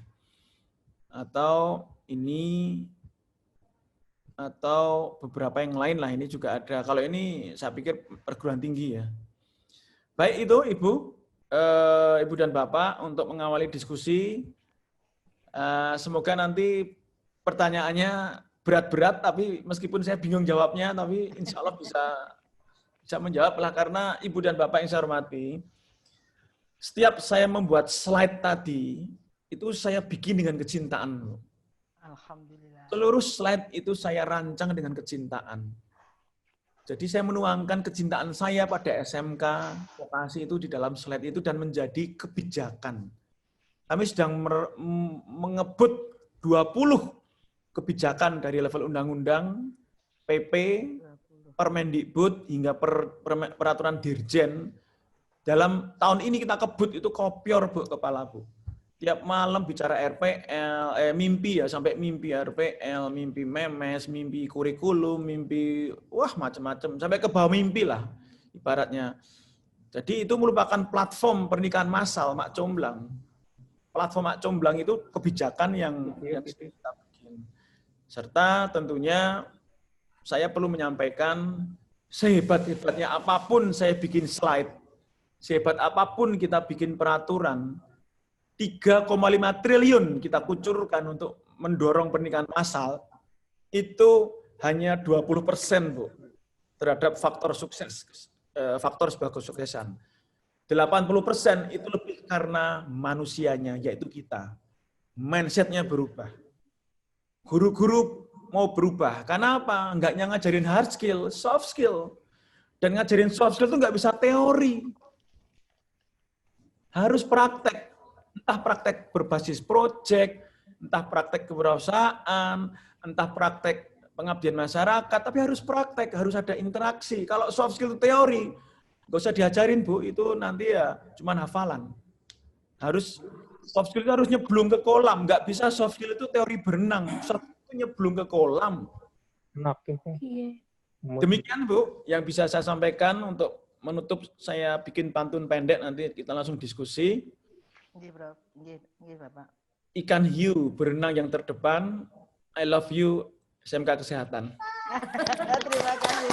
Atau ini, atau beberapa yang lain lah, ini juga ada. Kalau ini saya pikir perguruan tinggi ya. Baik itu Ibu dan Bapak untuk mengawali diskusi. Semoga nanti pertanyaannya berat-berat, tapi meskipun saya bingung jawabnya, tapi insya Allah bisa menjawab lah, karena Ibu dan Bapak yang saya hormati, setiap saya membuat slide tadi, itu saya bikin dengan kecintaan. Alhamdulillah. Seluruh slide itu saya rancang dengan kecintaan. Jadi saya menuangkan kecintaan saya pada SMK, vokasi itu di dalam slide itu dan menjadi kebijakan. Kami sedang mengebut 20 kebijakan dari level undang-undang, PP, Permendikbud, hingga peraturan Dirjen. Dalam tahun ini kita kebut itu kopior, Bu, kepala Bu. Tiap malam bicara RPL, mimpi ya, sampai mimpi RPL, mimpi memes, mimpi kurikulum, mimpi, wah macam-macam, sampai ke bawah mimpi lah, ibaratnya. Jadi itu merupakan platform pernikahan massal, Mak Comblang. Platform Mak Comblang itu kebijakan yang kita bikin. Serta tentunya saya perlu menyampaikan, sehebat-hebatnya apapun saya bikin slide, sehebat apapun kita bikin peraturan, 3,5 triliun kita kucurkan untuk mendorong pernikahan massal, itu hanya 20%, Bu, terhadap faktor sukses, faktor sebuah kesuksesan. 80% itu lebih karena manusianya, yaitu kita. Mindset-nya berubah. Guru-guru mau berubah. Karena apa? Enggak ngajarin hard skill, soft skill. Dan ngajarin soft skill itu nggak bisa teori. Harus praktek. Entah praktek berbasis proyek, entah praktek kewirausahaan, entah praktek pengabdian masyarakat, tapi harus praktek, harus ada interaksi. Kalau soft skill itu teori, nggak usah diajarin, Bu, itu nanti ya cuman hafalan. Harus soft skill itu harus nyeblung ke kolam, nggak bisa soft skill itu teori berenang, soft skill itu nyeblung ke kolam. Demikian, Bu, yang bisa saya sampaikan. Untuk menutup saya bikin pantun pendek, nanti kita langsung diskusi. Nggih, Bapak. Ikan hiu berenang yang terdepan, I love you, SMK Kesehatan. Terima kasih.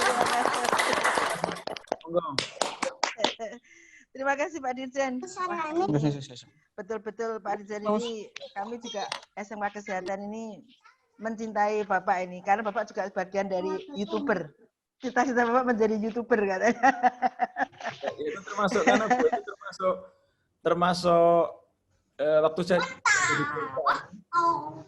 Terima kasih Pak Dirjen. Betul-betul Pak Dirjen, ini kami juga SMK Kesehatan ini mencintai Bapak ini, karena Bapak juga bagian dari YouTuber. Cita-cita Bapak menjadi YouTuber katanya. Itu termasuk, karena itu termasuk waktu saya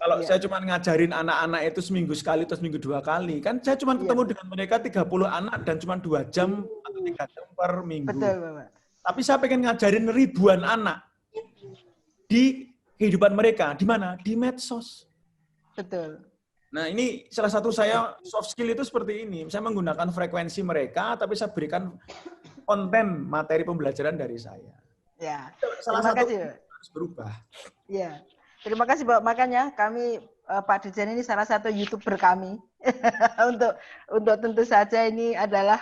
kalau saya cuma ngajarin anak-anak itu seminggu sekali atau seminggu 2 kali, kan saya cuma ketemu dengan mereka 30 anak dan cuma 2 jam atau 3 jam per minggu. Betul, Bapak. Tapi saya pengen ngajarin ribuan anak di kehidupan mereka. Di mana? Di medsos. Betul. Nah, ini salah satu saya soft skill itu seperti ini. Saya menggunakan frekuensi mereka, tapi saya berikan konten materi pembelajaran dari saya. Ya. Salah Terima satu kasih, harus berubah. Ya. Terima kasih, Bapak. Makanya kami Pak Dirjen ini salah satu YouTuber kami. untuk tentu saja ini adalah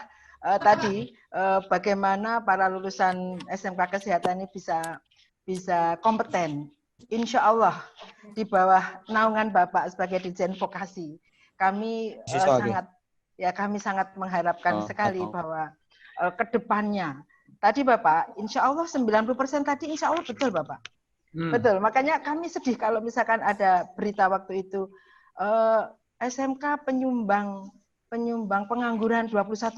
bagaimana para lulusan SMK Kesehatan ini bisa kompeten. Insya Allah di bawah naungan Bapak sebagai Dirjen Vokasi, kami sangat mengharapkan sekali bahwa kedepannya. Tadi Bapak, insya Allah 90% tadi insya Allah betul Bapak. Betul, makanya kami sedih kalau misalkan ada berita waktu itu SMK penyumbang pengangguran 21%.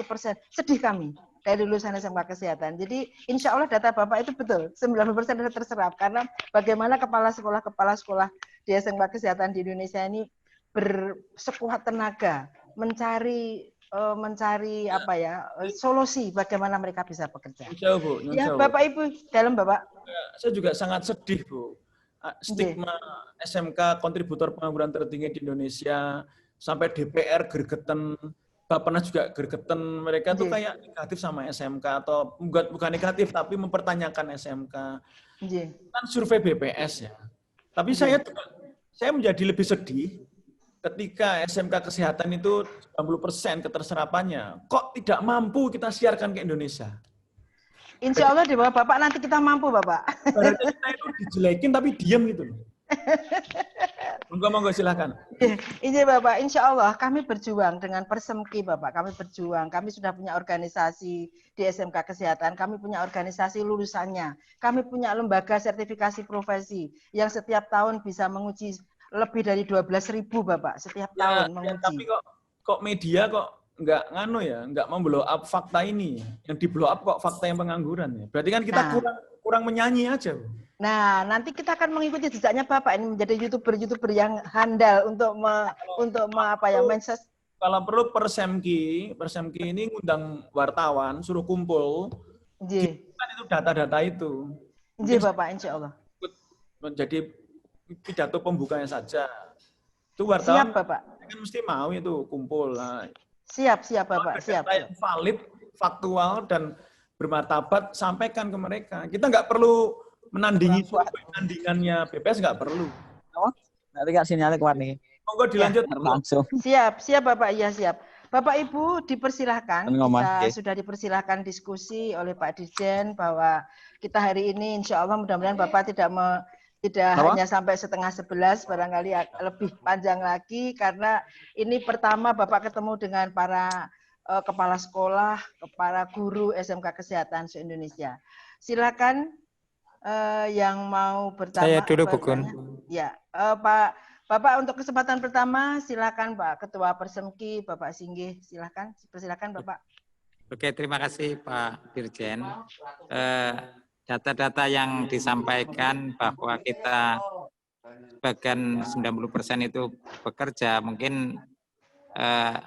Sedih kami dari lulusan SMK Kesehatan. Jadi insya Allah data Bapak itu betul, 90% sudah terserap. Karena bagaimana kepala sekolah di SMK Kesehatan di Indonesia ini bersekuat tenaga mencari mencari apa ya solusi bagaimana mereka bisa bekerja. Jauh, Bu. Ya, Jauh. Bapak Ibu, dalam Bapak. Saya juga sangat sedih, Bu. Stigma SMK kontributor pengangguran tertinggi di Indonesia, sampai DPR gergeten, Bappenas juga gergeten, mereka tuh kayak negatif sama SMK, atau bukan negatif, tapi mempertanyakan SMK. Kan survei BPS ya. Tapi saya menjadi lebih sedih ketika SMK kesehatan itu 90% keterserapannya, kok tidak mampu kita siarkan ke Indonesia. Insya Allah di bawah Bapak nanti kita mampu, Bapak. Berarti kita itu dijelekin tapi diam gitu loh. Monggo silakan. Ini Bapak, insya Allah kami berjuang dengan Persemki Bapak, kami berjuang. Kami sudah punya organisasi di SMK Kesehatan, kami punya organisasi lulusannya, kami punya lembaga sertifikasi profesi yang setiap tahun bisa menguji lebih dari 12.000 Bapak setiap tahun menguji. Tapi kok media kok nggak memblow up fakta ini. Yang di blow up kok fakta yang pengangguran ya. Berarti kan kita kurang menyanyi aja. Nah, nanti kita akan mengikuti jejaknya Bapak ini menjadi YouTuber yang handal untuk menses. Kalau perlu Persemki ini ngundang wartawan, suruh kumpul. Kan itu data-data itu. Bapak, insya Allah. Menjadi pidato pembukanya saja. Itu wartawan. Siap, Bapak. Kan mesti mau itu kumpul. Nah, Siap Bapak, siap. Yang valid, faktual, dan bermartabat, sampaikan ke mereka. Kita nggak perlu menandingi penandingannya BPS, nggak perlu. Nanti nggak sinyalnya keluar nih. Monggo dilanjut. Langsung. Siap Bapak, iya siap. Bapak Ibu dipersilahkan, sudah dipersilahkan diskusi oleh Pak Dirjen bahwa kita hari ini insya Allah mudah-mudahan Bapak tidak hanya sampai 10:30, barangkali lebih panjang lagi, karena ini pertama Bapak ketemu dengan para kepala sekolah, para guru SMK Kesehatan se-Indonesia. Silakan yang mau bertanya. Saya dulu, Bu Gun. Ya, Bapak untuk kesempatan pertama, silakan Pak Ketua Persemki, Bapak Singgih, silakan Bapak. Oke, terima kasih Pak Dirjen. Data-data yang disampaikan bahwa kita bagian 90% itu bekerja, mungkin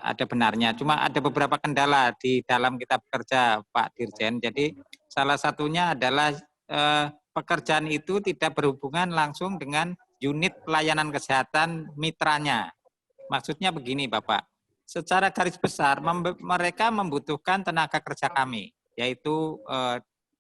ada benarnya. Cuma ada beberapa kendala di dalam kita bekerja, Pak Dirjen. Jadi salah satunya adalah pekerjaan itu tidak berhubungan langsung dengan unit pelayanan kesehatan mitranya. Maksudnya begini, Bapak. Secara garis besar, mereka membutuhkan tenaga kerja kami, yaitu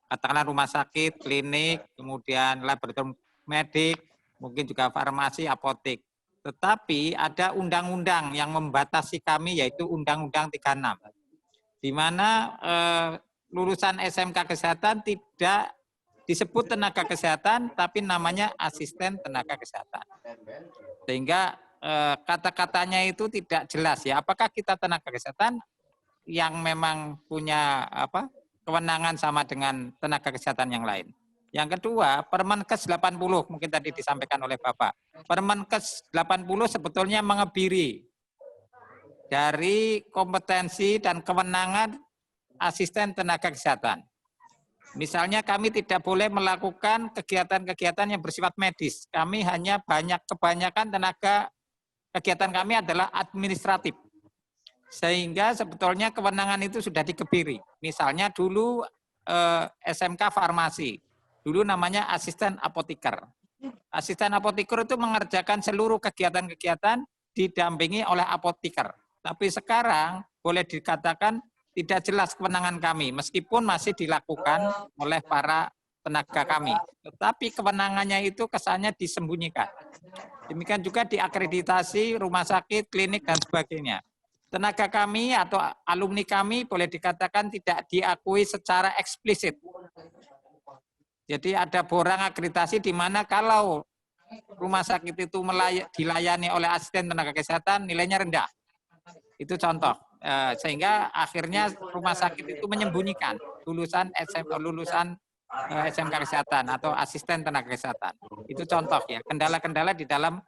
katakanlah rumah sakit, klinik, kemudian laboratorium medik, mungkin juga farmasi, apotek. Tetapi ada undang-undang yang membatasi kami, yaitu Undang-Undang 36, di mana lulusan SMK Kesehatan tidak disebut tenaga kesehatan, tapi namanya asisten tenaga kesehatan. Sehingga kata-katanya itu tidak jelas ya, apakah kita tenaga kesehatan yang memang punya kewenangan sama dengan tenaga kesehatan yang lain. Yang kedua, Permenkes 80, mungkin tadi disampaikan oleh Bapak. Permenkes 80 sebetulnya mengebiri dari kompetensi dan kewenangan asisten tenaga kesehatan. Misalnya kami tidak boleh melakukan kegiatan-kegiatan yang bersifat medis. Kami hanya kebanyakan tenaga kegiatan kami adalah administratif. Sehingga sebetulnya kewenangan itu sudah dikebiri. Misalnya dulu SMK Farmasi, dulu namanya asisten apoteker. Asisten apoteker itu mengerjakan seluruh kegiatan-kegiatan didampingi oleh apoteker. Tapi sekarang boleh dikatakan tidak jelas kewenangan kami, meskipun masih dilakukan oleh para tenaga kami. Tetapi kewenangannya itu kesannya disembunyikan. Demikian juga diakreditasi rumah sakit, klinik, dan sebagainya. Tenaga kami atau alumni kami boleh dikatakan tidak diakui secara eksplisit. Jadi ada borang akreditasi di mana kalau rumah sakit itu dilayani oleh asisten tenaga kesehatan, nilainya rendah. Itu contoh. Sehingga akhirnya rumah sakit itu menyembunyikan lulusan SMK Kesehatan atau asisten tenaga kesehatan. Itu contoh ya, kendala-kendala di dalam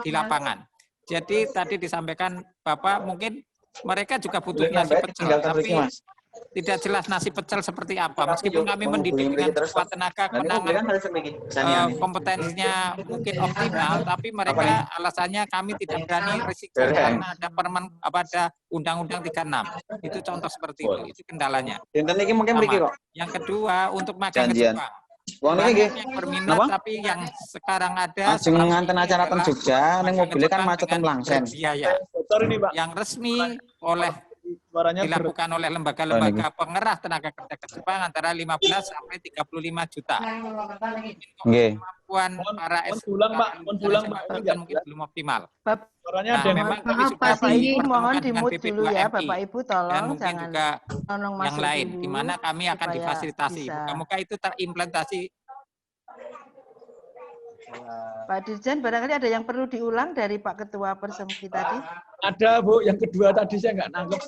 di lapangan. Jadi tadi disampaikan Bapak, mungkin mereka juga butuh nasi pecel, tapi tidak jelas nasi pecel seperti apa. Meskipun kami mendidik dengan sekuat tenaga, kemenangan kompetensinya mungkin optimal, tapi mereka alasannya kami tidak berani risiko karena ada Undang-Undang 36. Itu contoh seperti itu kendalanya. Yang kedua, untuk magang ke Jepang. Banyak yang berminat, tapi yang sekarang ada nganten acara teng Jogja, ning mobilnya kan macet Langsen. Yang resmi dilakukan oleh lembaga-lembaga pengerah tenaga kerja ke Jepang antara 15 sampai 35 juta. Kemampuan para SMK mungkin belum optimal. Suaranya ada memang kami sudah mohon dimut dulu ya Bapak Ibu, dan tolong mungkin jangan juga yang lain, dulu, di mana kami akan supaya difasilitasi. bisa. Moga-moga itu terimplementasi. Pak Dirjen, barangkali ada yang perlu diulang dari Pak Ketua Persemki tadi? Ada Bu, yang kedua tadi saya nggak nangkep.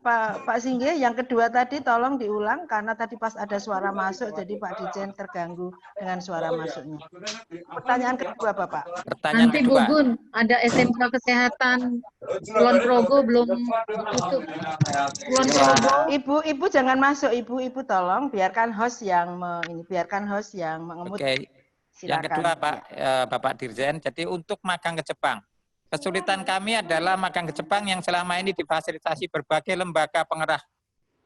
Pak Singgih, yang kedua tadi tolong diulang karena tadi pas ada suara masuk, jadi Pak Dirjen terganggu dengan suara masuknya. Pertanyaan kedua, Bapak. Pertanyaan Nanti kedua. Bu Gun, ada SMK Kesehatan Kulon Progo belum tutup. Kulon Progo. Ibu jangan masuk, Ibu tolong biarkan host yang mengemut. Oke. Yang kedua, Bapak Dirjen, jadi untuk magang ke Jepang, kesulitan kami adalah magang ke Jepang yang selama ini difasilitasi berbagai lembaga pengerah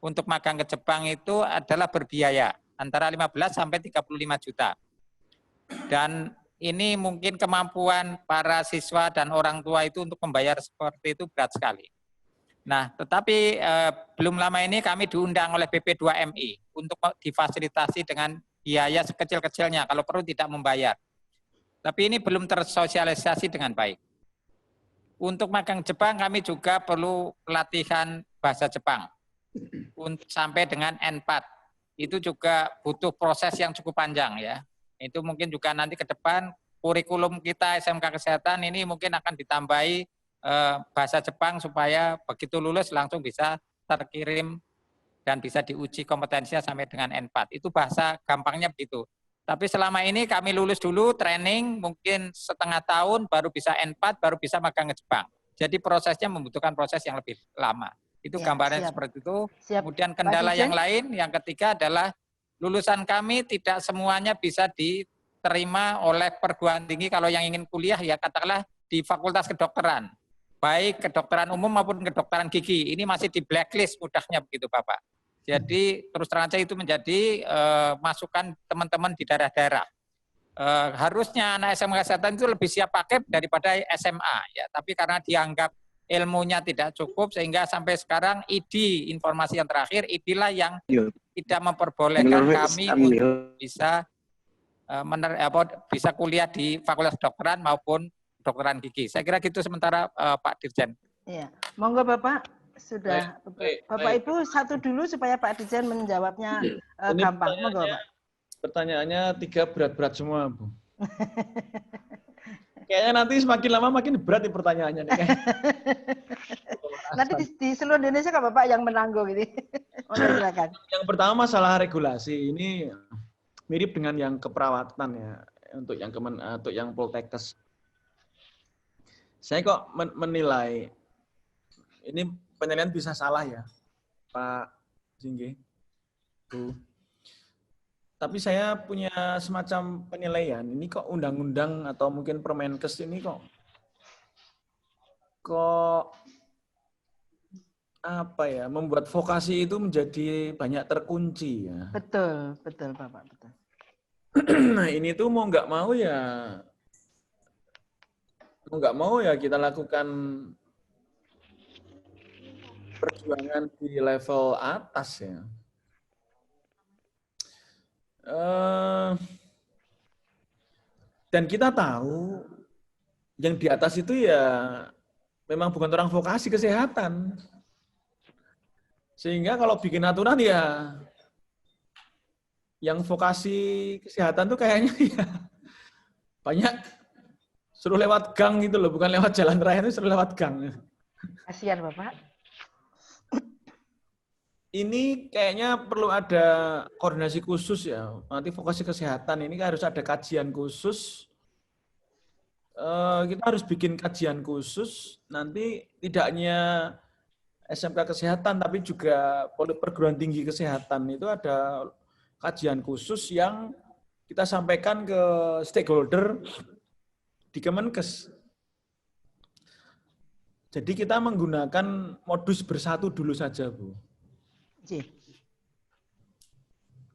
untuk magang ke Jepang itu adalah berbiaya antara 15 sampai 35 juta. Dan ini mungkin kemampuan para siswa dan orang tua itu untuk membayar seperti itu berat sekali. Nah, tetapi belum lama ini kami diundang oleh BP2MI untuk difasilitasi dengan biaya sekecil-kecilnya, kalau perlu tidak membayar. Tapi ini belum tersosialisasi dengan baik. Untuk magang Jepang kami juga perlu pelatihan bahasa Jepang sampai dengan N4. Itu juga butuh proses yang cukup panjang ya. Itu mungkin juga nanti ke depan kurikulum kita SMK Kesehatan ini mungkin akan ditambahi bahasa Jepang supaya begitu lulus langsung bisa terkirim dan bisa diuji kompetensinya sampai dengan N4. Itu bahasa gampangnya begitu. Tapi selama ini kami lulus dulu training mungkin setengah tahun baru bisa N4, baru bisa magang ke Jepang. Jadi prosesnya membutuhkan proses yang lebih lama. Itu gambarannya seperti itu. Kemudian kendala yang lain, yang ketiga adalah lulusan kami tidak semuanya bisa diterima oleh perguruan tinggi kalau yang ingin kuliah ya katakanlah di Fakultas Kedokteran. Baik kedokteran umum maupun kedokteran gigi. Ini masih di blacklist mudahnya begitu Bapak. Jadi terus terang saja itu menjadi masukan teman-teman di daerah-daerah. Harusnya anak SMK Kesehatan itu lebih siap pakai daripada SMA ya, tapi karena dianggap ilmunya tidak cukup sehingga sampai sekarang ID informasi yang terakhir ID-lah yang tidak memperbolehkan kami untuk bisa bisa kuliah di Fakultas Kedokteran maupun kedokteran gigi. Saya kira gitu sementara Pak Dirjen. Iya, monggo Bapak. Sudah, Bapak Ibu satu dulu supaya Pak Dirjen menjawabnya gampang. Monggo, Pak. Pertanyaannya 3 berat-berat semua, Bu. Kayaknya nanti semakin lama makin berat nih pertanyaannya nih. Nanti di seluruh Indonesia kan Bapak yang menanggung ini. Silakan. Yang pertama masalah regulasi ini mirip dengan yang keperawatan ya untuk yang Poltekkes. Saya kok menilai ini penilaian bisa salah ya, Pak Singgih, Bu. Tapi saya punya semacam penilaian, ini kok undang-undang atau mungkin Permenkes ini kok apa ya, membuat vokasi itu menjadi banyak terkunci ya. Betul Bapak, betul. Nah ini tuh mau nggak mau ya kita lakukan perjuangan di level atas ya. Dan kita tahu yang di atas itu ya memang bukan orang vokasi kesehatan. Sehingga kalau bikin aturan ya yang vokasi kesehatan tuh kayaknya ya banyak suruh lewat gang gitu loh, bukan lewat jalan raya, itu suruh lewat gang. Kasihan Bapak. Ini kayaknya perlu ada koordinasi khusus ya. Nanti vokasi kesehatan ini harus ada kajian khusus. Kita harus bikin kajian khusus. Nanti tidak hanya SMK Kesehatan, tapi juga perguruan tinggi kesehatan itu ada kajian khusus yang kita sampaikan ke stakeholder di Kemenkes. Jadi kita menggunakan modus bersatu dulu saja, Bu.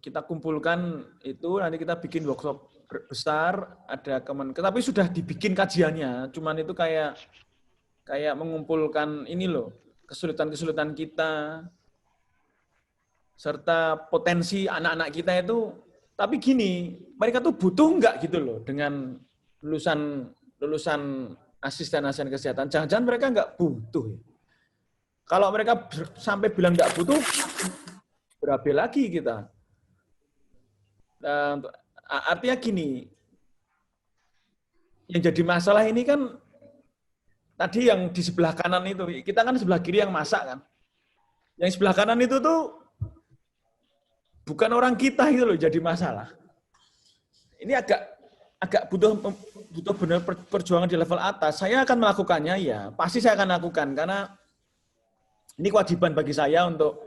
Kita kumpulkan itu, nanti kita bikin workshop besar, ada Kemenkes, tapi sudah dibikin kajiannya, cuman itu kayak mengumpulkan ini loh, kesulitan-kesulitan kita, serta potensi anak-anak kita itu. Tapi gini, mereka tuh butuh enggak gitu loh dengan lulusan asisten kesehatan. Jangan-jangan mereka enggak butuh. Kalau mereka sampai bilang enggak butuh, berabe lagi kita. Artinya gini, yang jadi masalah ini kan tadi yang di sebelah kanan itu, kita kan sebelah kiri yang masak kan. Yang sebelah kanan itu tuh bukan orang kita gitu loh jadi masalah. Ini agak butuh benar perjuangan di level atas. Saya akan melakukannya ya, pasti saya akan lakukan karena ini kewajiban bagi saya untuk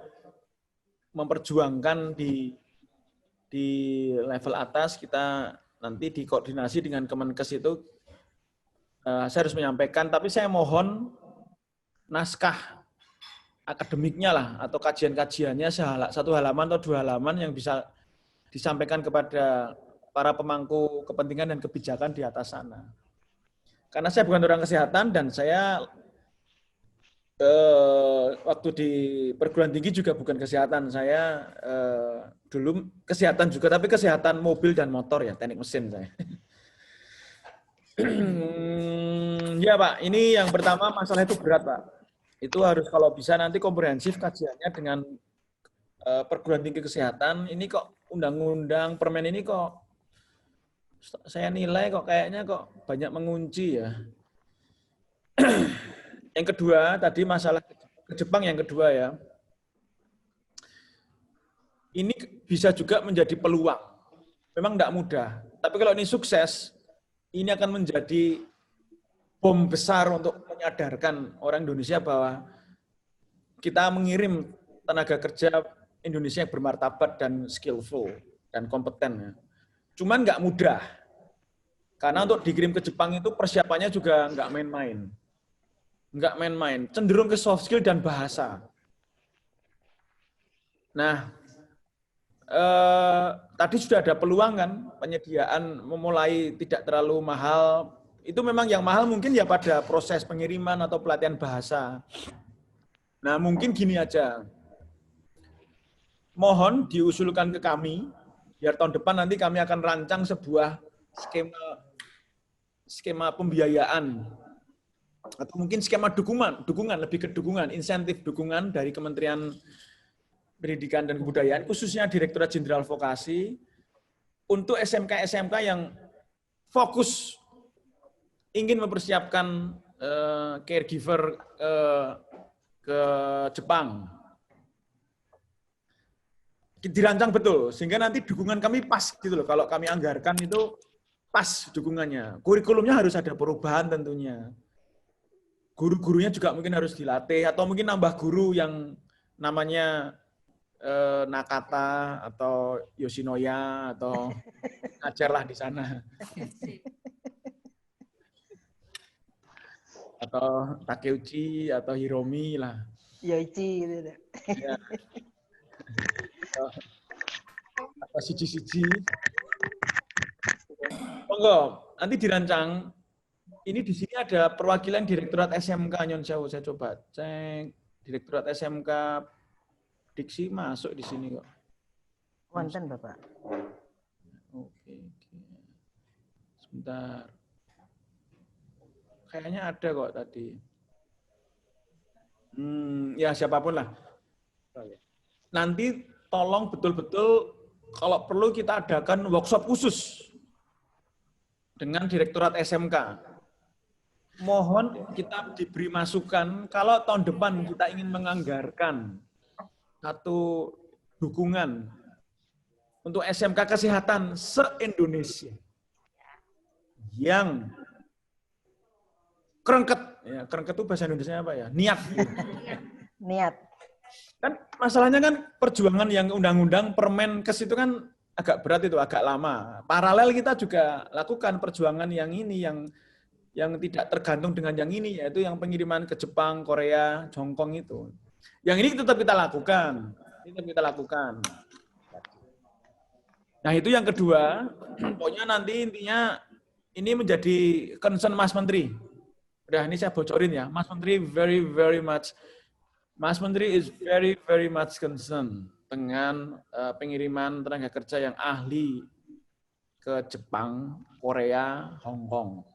memperjuangkan di level atas. Kita nanti dikoordinasi dengan Kemenkes itu. Saya harus menyampaikan, tapi saya mohon naskah akademiknya lah, atau kajian-kajiannya 1 halaman atau 2 halaman yang bisa disampaikan kepada para pemangku kepentingan dan kebijakan di atas sana. Karena saya bukan orang kesehatan dan saya waktu di perguruan tinggi juga bukan kesehatan. Saya dulu kesehatan juga, tapi kesehatan mobil dan motor ya, teknik mesin saya. Ya Pak, ini yang pertama masalah itu berat Pak. Itu harus kalau bisa nanti komprehensif kajiannya dengan perguruan tinggi kesehatan. Ini kok undang-undang permen ini kok saya nilai kok kayaknya kok banyak mengunci ya. Yang kedua tadi masalah ke Jepang yang kedua ya. Ini bisa juga menjadi peluang. Memang tidak mudah. Tapi kalau ini sukses, ini akan menjadi bom besar untuk menyadarkan orang Indonesia bahwa kita mengirim tenaga kerja Indonesia yang bermartabat dan skillful dan kompeten. Cuman nggak mudah. Karena untuk dikirim ke Jepang itu persiapannya juga nggak main-main. Nggak main-main. Cenderung ke soft skill dan bahasa. Nah, tadi sudah ada peluang kan penyediaan memulai tidak terlalu mahal. Itu memang yang mahal mungkin ya pada proses pengiriman atau pelatihan bahasa. Nah mungkin gini aja, mohon diusulkan ke kami, biar tahun depan nanti kami akan rancang sebuah skema pembiayaan atau mungkin skema dukungan lebih ke dukungan, insentif dukungan dari Kementerian Pendidikan dan Kebudayaan, khususnya Direktorat Jenderal Vokasi, untuk SMK-SMK yang fokus ingin mempersiapkan caregiver ke Jepang. Dirancang betul, sehingga nanti dukungan kami pas gitu loh. Kalau kami anggarkan itu pas dukungannya. Kurikulumnya harus ada perubahan tentunya. Guru-gurunya juga mungkin harus dilatih, atau mungkin nambah guru yang namanya Nakata atau Yoshinoya atau ngajarlah di sana. Atau Takeuchi atau Hiromi lah. Yoichi gitu. Ya. Atau siji-siji. Monggo, nanti dirancang. Ini di sini ada perwakilan Direktorat SMK Nyon Sewu. Saya coba cek Direktorat SMK Diksi masuk di sini kok. Wonten Bapak. Oke. Sebentar. Kayaknya ada kok tadi. Ya siapapun lah. Nanti tolong betul-betul kalau perlu kita adakan workshop khusus dengan Direktorat SMK. Mohon kita diberi masukan kalau tahun depan kita ingin menganggarkan satu dukungan untuk SMK Kesehatan se-Indonesia yang kerengket, ya, kerengket itu bahasa Indonesia apa ya? Niat. niat. Kan masalahnya kan perjuangan yang undang-undang Permenkes itu kan agak berat itu, agak lama. Paralel kita juga lakukan perjuangan yang ini, yang tidak tergantung dengan yang ini, yaitu yang pengiriman ke Jepang, Korea, Hong Kong itu. Yang ini tetap kita lakukan. Nah itu yang kedua, pokoknya nanti intinya ini menjadi concern Mas Menteri. Udah ini saya bocorin ya, Mas Menteri Mas Menteri is very much concerned dengan pengiriman tenaga kerja yang ahli ke Jepang, Korea, Hong Kong.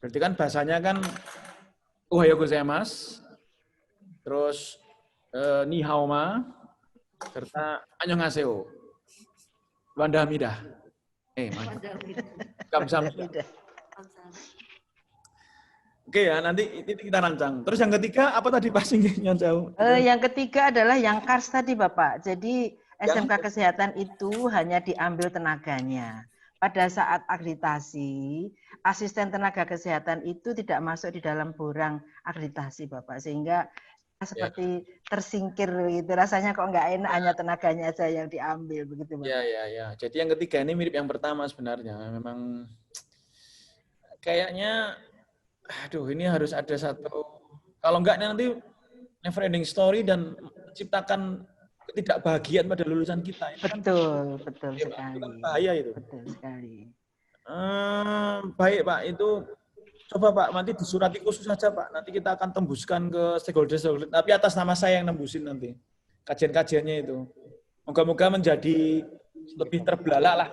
Berarti kan bahasanya kan Ohayo gozaimasu, terus ni hao ma, serta annyeonghaseyo. Wandamida. Kamsahamnida. Oke ya, nanti itu kita rancang. Terus yang ketiga apa tadi Pak Singgihnya jauh? Yang ketiga adalah yang KARS tadi Bapak. Jadi SMK Kesehatan itu hanya diambil tenaganya. Pada saat akreditasi, asisten tenaga kesehatan itu tidak masuk di dalam borang akreditasi Bapak. Sehingga seperti tersingkir gitu. Rasanya kok nggak enak, hanya tenaganya saja yang diambil begitu Bapak. Ya. Jadi yang ketiga ini mirip yang pertama sebenarnya. Memang kayaknya aduh ini harus ada satu, kalau enggak nanti never ending story dan menciptakan ketidakbahagiaan pada lulusan kita. Betul Ya, sekali. Itu kan bahaya itu. Betul sekali. Baik Pak, itu coba Pak nanti disurati khusus saja Pak. Nanti kita akan tembuskan ke stakeholder, tapi atas nama saya yang nembusin nanti kajian-kajiannya itu. Moga-moga menjadi lebih terbelalak lah.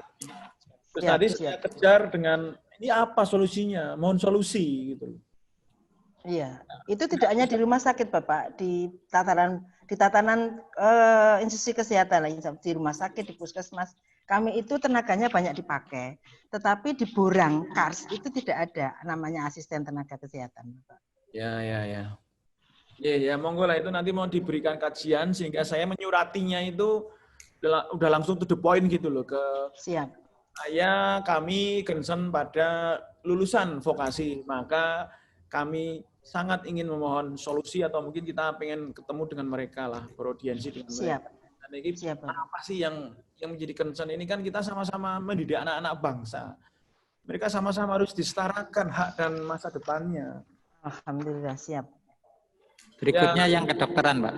Terus Siap, tadi siap. saya kejar dengan ini apa solusinya? Mohon solusi gitu. Iya, itu tidak hanya di rumah sakit Bapak, di tatanan institusi kesehatan lain, di rumah sakit, di puskesmas, kami itu tenaganya banyak dipakai, tetapi di borang KARS itu tidak ada namanya asisten tenaga kesehatan, Bapak. Ya, monggo lah itu nanti mau diberikan kajian sehingga saya menyuratinya itu udah langsung to the point gitu loh ke Siap. kami concern pada lulusan vokasi, maka kami sangat ingin memohon solusi atau mungkin kita pengen ketemu dengan mereka lah, beraudiensi dengan mereka. Dan ini Siap. apa sih yang menjadi concern ini kan kita sama-sama mendidik anak-anak bangsa. Mereka sama-sama harus disetarakan hak dan masa depannya. Alhamdulillah siap. Berikutnya yang kedokteran, Pak.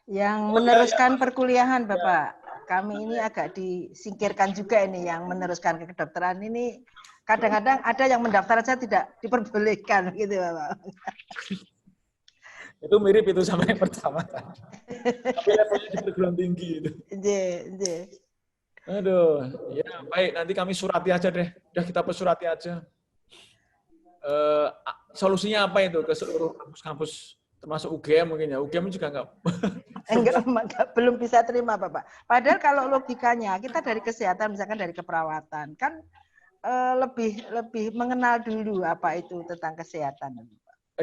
Yang meneruskan perkuliahan Bapak. Kami ini agak disingkirkan juga ini yang meneruskan ke kedokteran ini. Kadang-kadang ada yang mendaftar saja tidak diperbolehkan gitu Bapak. Itu mirip itu sama yang pertama. Tapi levelnya di perguruan tinggi itu. Iya. Aduh, ya baik nanti kami surati aja deh. Udah kita pesurati aja. Solusinya apa itu ke seluruh kampus-kampus termasuk UGM mungkin ya. UGM juga enggak belum bisa terima Bapak. Padahal kalau logikanya kita dari kesehatan misalkan dari keperawatan kan lebih mengenal dulu apa itu tentang kesehatan.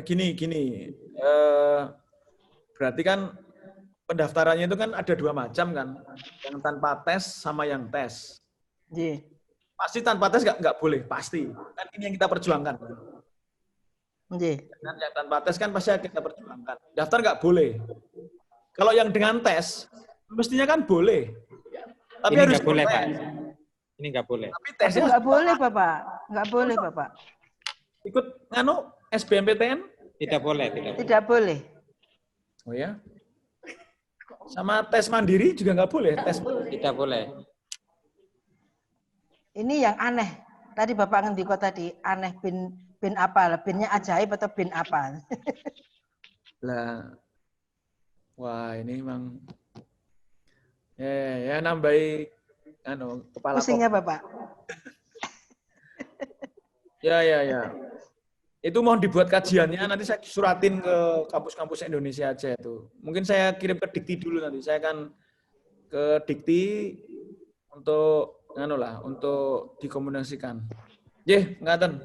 Gini. Berarti kan pendaftarannya itu kan ada dua macam kan. Yang tanpa tes sama yang tes. Iya. Pasti tanpa tes nggak boleh, pasti. Kan ini yang kita perjuangkan. Dan yang tanpa tes kan pasti kita perjuangkan. Daftar nggak boleh. Kalau yang dengan tes, mestinya kan boleh. Tapi ini harus nggak boleh, Pak. Ini nggak boleh. Tapi tesnya nggak boleh, Bapak. Nggak boleh, Bapak. Ikut SBMPTN? Tidak boleh. Tidak boleh. Oh ya? Sama tes mandiri juga nggak boleh? Tidak boleh. Ini yang aneh. Tadi Bapak ngendiko tadi, aneh bin apa? Binnya ajaib atau bin apa? Lah, wah ini emang ya nambahi kepala pusingnya Bapak. Ya. Itu mohon dibuat kajiannya, nanti saya suratin ke kampus-kampus Indonesia aja itu. Mungkin saya kirim ke Dikti dulu nanti. Saya akan ke Dikti untuk untuk dikomunikasikan. Ngaten.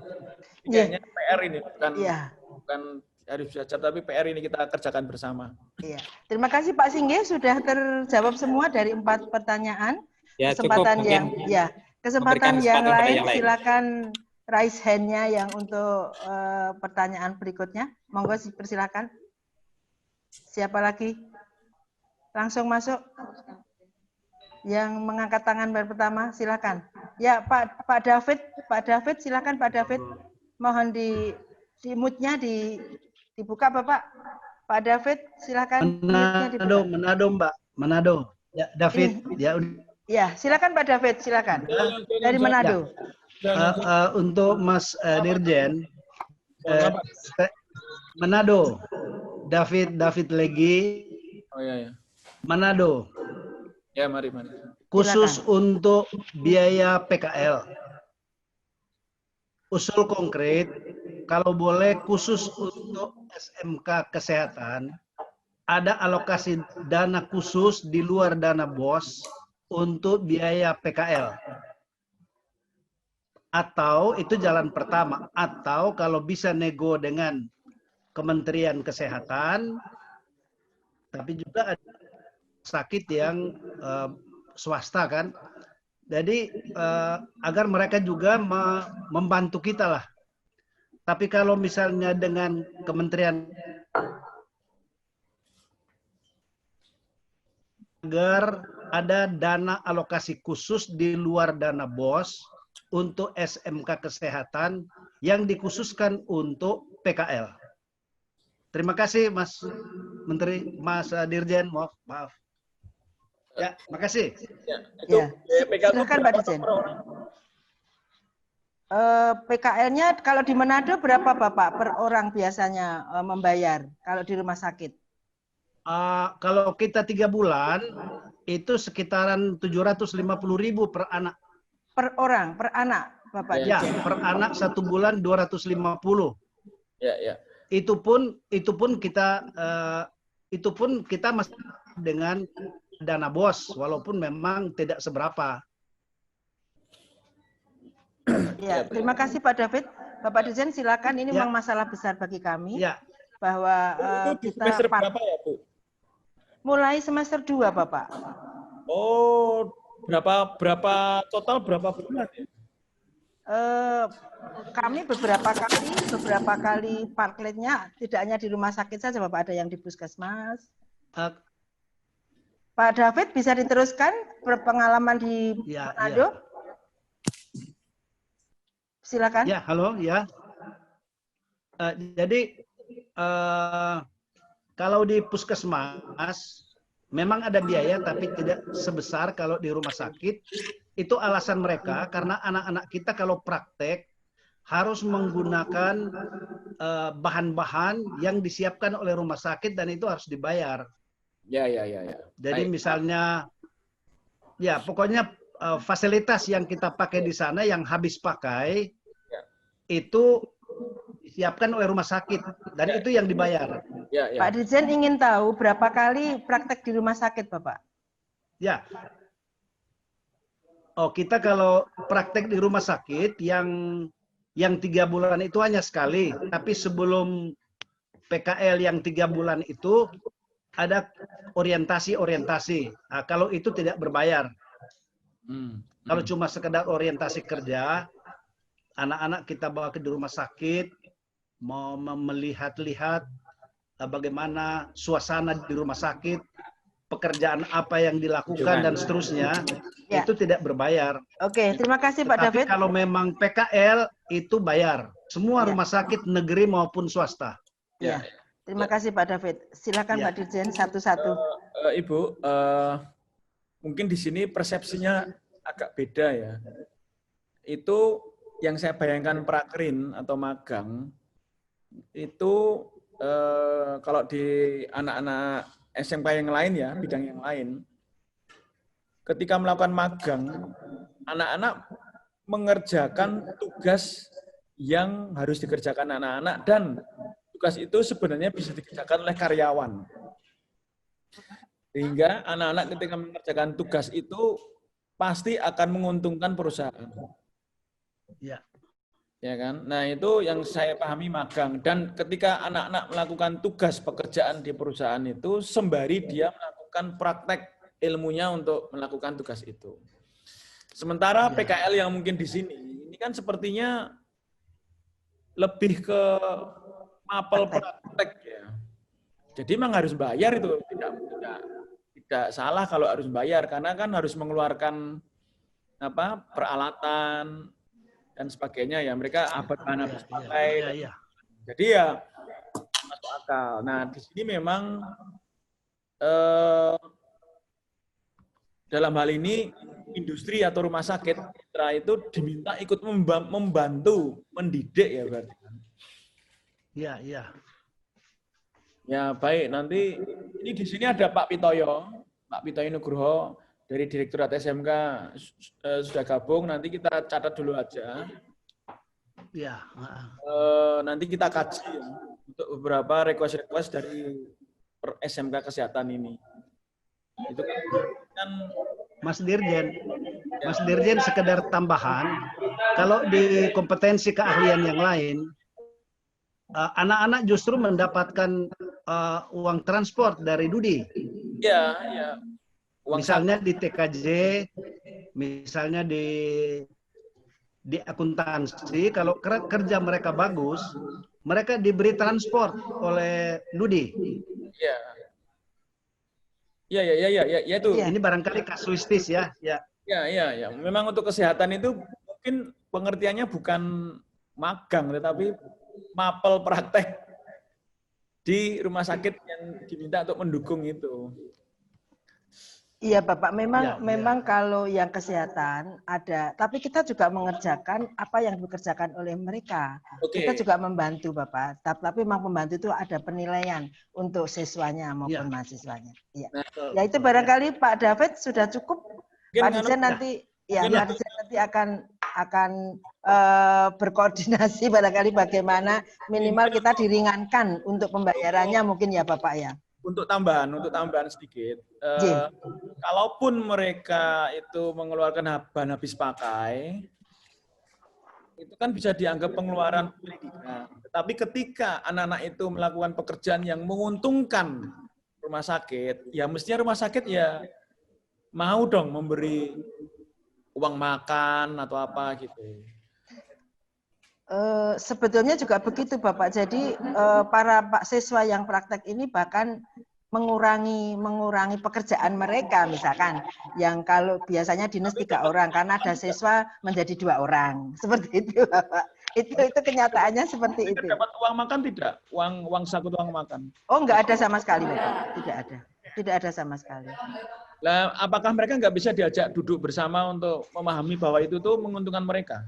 Kayaknya PR ini bukan harus belajar, tapi PR ini kita kerjakan bersama. Iya. Terima kasih Pak Singgih sudah terjawab semua dari 4 pertanyaan. Ya, kesempatan cukup, kesempatan yang lain silakan raise hand-nya yang untuk pertanyaan berikutnya. Monggo persilakan. Siapa lagi? Langsung masuk. Yang mengangkat tangan baru pertama, silakan. Ya, Pak David, silakan Pak David. Mohon di mute-nya dibuka Bapak. Pak David, silakan. Manado Mbak, Manado. Ya, David. Ya, silakan Pak David, silakan. Dari Manado. Untuk Mas Dirjen, Manado, David Legi. Oh ya. Manado. Ya, mari. Khusus untuk biaya PKL. Usul konkret, kalau boleh khusus untuk SMK Kesehatan, ada alokasi dana khusus di luar dana BOS untuk biaya PKL. Atau itu jalan pertama, atau kalau bisa nego dengan Kementerian Kesehatan, tapi juga ada sakit yang swasta kan. Jadi agar mereka juga membantu kita lah. Tapi kalau misalnya dengan Kementerian, agar ada dana alokasi khusus di luar dana BOS untuk SMK Kesehatan yang dikhususkan untuk PKL. Terima kasih Mas Menteri, Mas Dirjen, maaf. Ya, makasih. Ya, silakan Pak Dirjen. PKL-nya kalau di Manado berapa Bapak per orang biasanya membayar kalau di rumah sakit? Kalau kita 3 bulan itu sekitaran 750.000 per anak. Per orang, per anak, Bapak Ya, Dirjen. per anak 1 bulan 250. Ya. Itu pun kita masih dengan dana BOS walaupun memang tidak seberapa. Ya, terima kasih Pak David. Bapak Dirjen silakan, ini memang masalah besar bagi kami. Ya. Bahwa kita semester berapa ya, Bu? Mulai semester 2, Bapak. Oh, berapa total berapa bulan ya? Kami beberapa kali parkletnya tidak hanya di rumah sakit saja Bapak, ada yang di puskesmas. Pak David bisa diteruskan pengalaman di Manado? Silakan. Ya, halo ya. Jadi kalau di puskesmas memang ada biaya tapi tidak sebesar kalau di rumah sakit. Itu alasan mereka karena anak-anak kita kalau praktek harus menggunakan bahan-bahan yang disiapkan oleh rumah sakit dan itu harus dibayar. Ya. Jadi misalnya, ya pokoknya fasilitas yang kita pakai di sana yang habis pakai itu disiapkan oleh rumah sakit dan itu yang dibayar. Ya. Pak Dirjen ingin tahu berapa kali praktek di rumah sakit, Bapak? Ya. Oh, kita kalau praktek di rumah sakit yang 3 bulan itu hanya sekali, tapi sebelum PKL yang 3 bulan itu ada orientasi. Nah, kalau itu tidak berbayar. Kalau cuma sekedar orientasi kerja, anak-anak kita bawa ke di rumah sakit, mau melihat-lihat bagaimana suasana di rumah sakit, pekerjaan apa yang dilakukan dan seterusnya, itu tidak berbayar. Oke, terima kasih Pak David. Tapi kalau memang PKL itu bayar, semua rumah sakit negeri maupun swasta. Ya. Terima kasih Pak David. Silakan Pak Dirjen satu-satu. Ibu, mungkin di sini persepsinya agak beda ya. Itu yang saya bayangkan prakrin atau magang itu kalau di anak-anak SMK yang lain ya, bidang yang lain, ketika melakukan magang, anak-anak mengerjakan tugas yang harus dikerjakan anak-anak dan tugas itu sebenarnya bisa dikerjakan oleh karyawan. Sehingga anak-anak ketika mengerjakan tugas itu pasti akan menguntungkan perusahaan. Ya. Ya kan? Nah, itu yang saya pahami magang. Dan ketika anak-anak melakukan tugas pekerjaan di perusahaan itu, sembari dia melakukan praktek ilmunya untuk melakukan tugas itu. Sementara PKL yang mungkin di sini, ini kan sepertinya lebih ke mapel praktek ya. Jadi memang harus bayar itu, tidak salah kalau harus bayar karena kan harus mengeluarkan peralatan dan sebagainya ya. Mereka bahan habis pakai. Jadi ya masuk akal. Nah, di sini memang dalam hal ini industri atau rumah sakit mitra itu diminta ikut membantu mendidik ya berarti. Iya, iya. Ya baik, nanti ini di sini ada Pak Pitoyo Nugroho dari Direktorat SMK sudah gabung. Nanti kita catat dulu aja. Iya. Nanti kita kaji ya, untuk beberapa request dari SMK Kesehatan ini. Itu kan Mas Dirjen sekedar tambahan, kalau di kompetensi keahlian yang lain, anak-anak justru mendapatkan uang transport dari Dudi. Iya, iya. Misalnya di TKJ, misalnya di akuntansi, kalau kerja mereka bagus, mereka diberi transport oleh Dudi. Iya. Iya itu. Ini barangkali kasuistis ya. Iya. Memang untuk kesehatan itu mungkin pengertiannya bukan magang, tetapi mapel praktek di rumah sakit yang diminta untuk mendukung itu. Iya Bapak, memang kalau yang kesehatan ada, tapi kita juga mengerjakan apa yang dikerjakan oleh mereka. Kita juga membantu Bapak, tapi memang pembantu itu ada penilaian untuk siswanya maupun mahasiswanya. Iya. Ya itu barangkali Pak David sudah cukup. Pak Dirjen nanti Pak Dirjen nanti akan berkoordinasi barangkali bagaimana minimal kita diringankan untuk pembayarannya mungkin ya Bapak ya. Untuk tambahan sedikit, kalaupun mereka itu mengeluarkan bahan habis pakai, itu kan bisa dianggap pengeluaran pendidikan. Tetapi ketika anak-anak itu melakukan pekerjaan yang menguntungkan rumah sakit, ya mestinya rumah sakit ya mau dong memberi uang makan atau apa gitu. Sebetulnya juga begitu Bapak. Jadi para siswa yang praktek ini bahkan mengurangi pekerjaan mereka, misalkan yang kalau biasanya dinas 3 orang karena ada siswa menjadi 2 orang, seperti itu Bapak. Itu kenyataannya seperti itu. Dapat uang makan tidak? Uang saku uang makan? Oh, enggak ada sama sekali Bapak. Tidak ada sama sekali. Nah, apakah mereka nggak bisa diajak duduk bersama untuk memahami bahwa itu tuh menguntungkan mereka?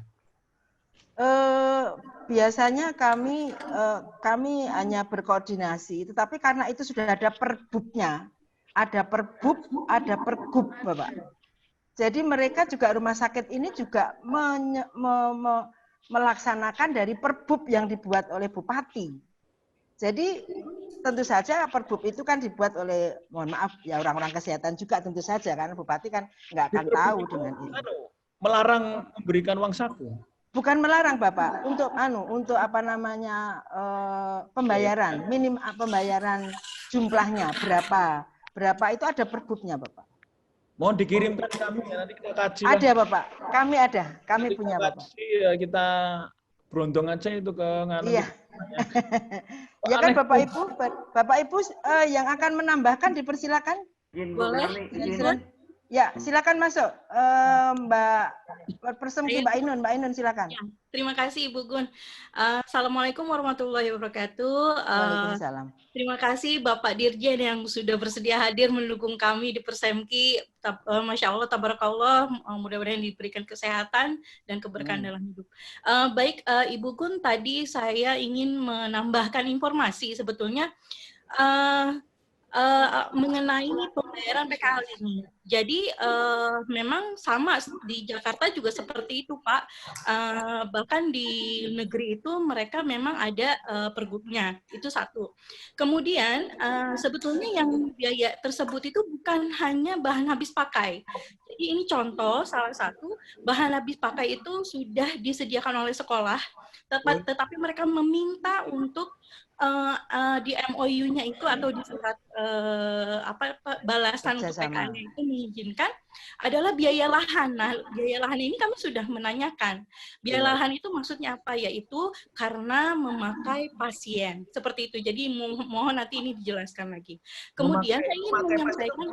Biasanya kami hanya berkoordinasi, tetapi karena itu sudah ada perbubnya, ada perbub, ada pergub, Bapak. Jadi mereka juga rumah sakit ini juga melaksanakan dari perbub yang dibuat oleh Bupati. Jadi tentu saja perbub itu kan dibuat oleh, mohon maaf ya orang-orang kesehatan juga tentu saja, karena Bupati kan nggak akan tahu dengan itu. Melarang memberikan uang saku. Bukan melarang Bapak, untuk apa namanya pembayaran, pembayaran jumlahnya berapa itu ada perbubnya Bapak. Mohon dikirimkan kami ya, nanti kita kaji. Ada Bapak, kami punya Bapak. Iya, kita berondong aja itu ke nganu. Iya. Ya kan Bapak Ibu yang akan menambahkan dipersilakan. Boleh. Ya, silakan masuk, Mbak Persemki, Mbak Ainun silakan. Ya, terima kasih Ibu Gun. Assalamualaikum warahmatullahi wabarakatuh. Waalaikumsalam. Terima kasih Bapak Dirjen yang sudah bersedia hadir mendukung kami di Persemki. Masya Allah, tabarakallah, mudah-mudahan diberikan kesehatan dan keberkahan dalam hidup. Baik, Ibu Gun, tadi saya ingin menambahkan informasi sebetulnya mengenai pembayaran PKL ini. Jadi memang sama di Jakarta juga seperti itu Pak. Bahkan di negeri itu mereka memang ada pergubnya. Itu satu. Kemudian sebetulnya yang biaya tersebut itu bukan hanya bahan habis pakai. Jadi ini contoh salah satu bahan habis pakai itu sudah disediakan oleh sekolah, tetapi mereka meminta untuk di MOU-nya itu atau di surat balasan untuk PKL itu mengizinkan adalah biaya lahan. Nah, biaya lahan ini kami sudah menanyakan. Biaya lahan itu maksudnya apa? Yaitu karena memakai pasien. Seperti itu. Jadi mohon nanti ini dijelaskan lagi. Kemudian saya ingin menyampaikan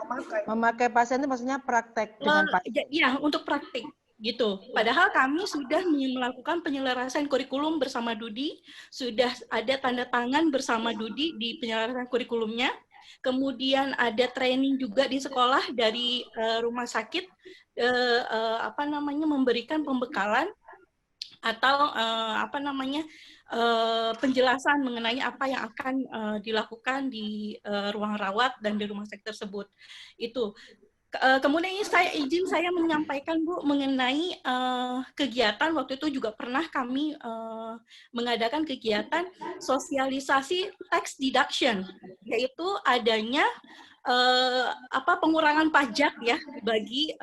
Memakai pasien itu maksudnya praktek dengan pasien. ya, untuk praktik gitu. Padahal kami sudah melakukan penyelarasan kurikulum bersama Dudi, sudah ada tanda tangan bersama Dudi di penyelarasan kurikulumnya. Kemudian ada training juga di sekolah dari rumah sakit memberikan pembekalan atau penjelasan mengenai apa yang akan dilakukan di ruang rawat dan di rumah sakit tersebut. Itu. Kemudian ini saya menyampaikan Bu mengenai kegiatan waktu itu juga pernah kami mengadakan kegiatan sosialisasi tax deduction, yaitu adanya pengurangan pajak ya bagi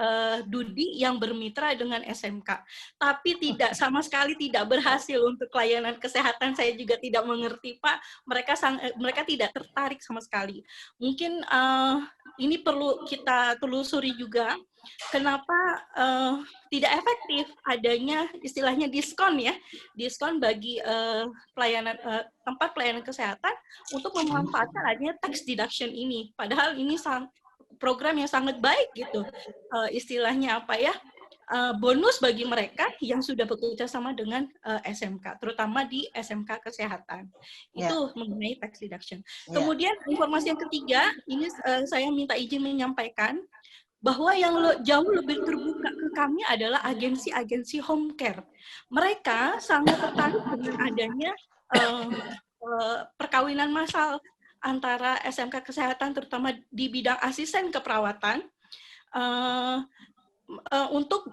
Dudi yang bermitra dengan SMK. Tapi sama sekali tidak berhasil untuk layanan kesehatan. Saya juga tidak mengerti Pak, mereka tidak tertarik sama sekali. Mungkin ini perlu kita telusuri juga kenapa tidak efektif adanya istilahnya diskon ya, diskon bagi tempat pelayanan kesehatan untuk memanfaatkan adanya tax deduction ini. Padahal ini program yang sangat baik gitu, istilahnya bonus bagi mereka yang sudah bekerja sama dengan SMK, terutama di SMK Kesehatan. Itu mengenai tax deduction. Kemudian informasi yang ketiga, ini saya minta izin menyampaikan bahwa yang jauh lebih terbuka ke kami adalah agensi-agensi home care. Mereka sangat tertarik dengan adanya perkawinan massal antara SMK Kesehatan, terutama di bidang asisten keperawatan, untuk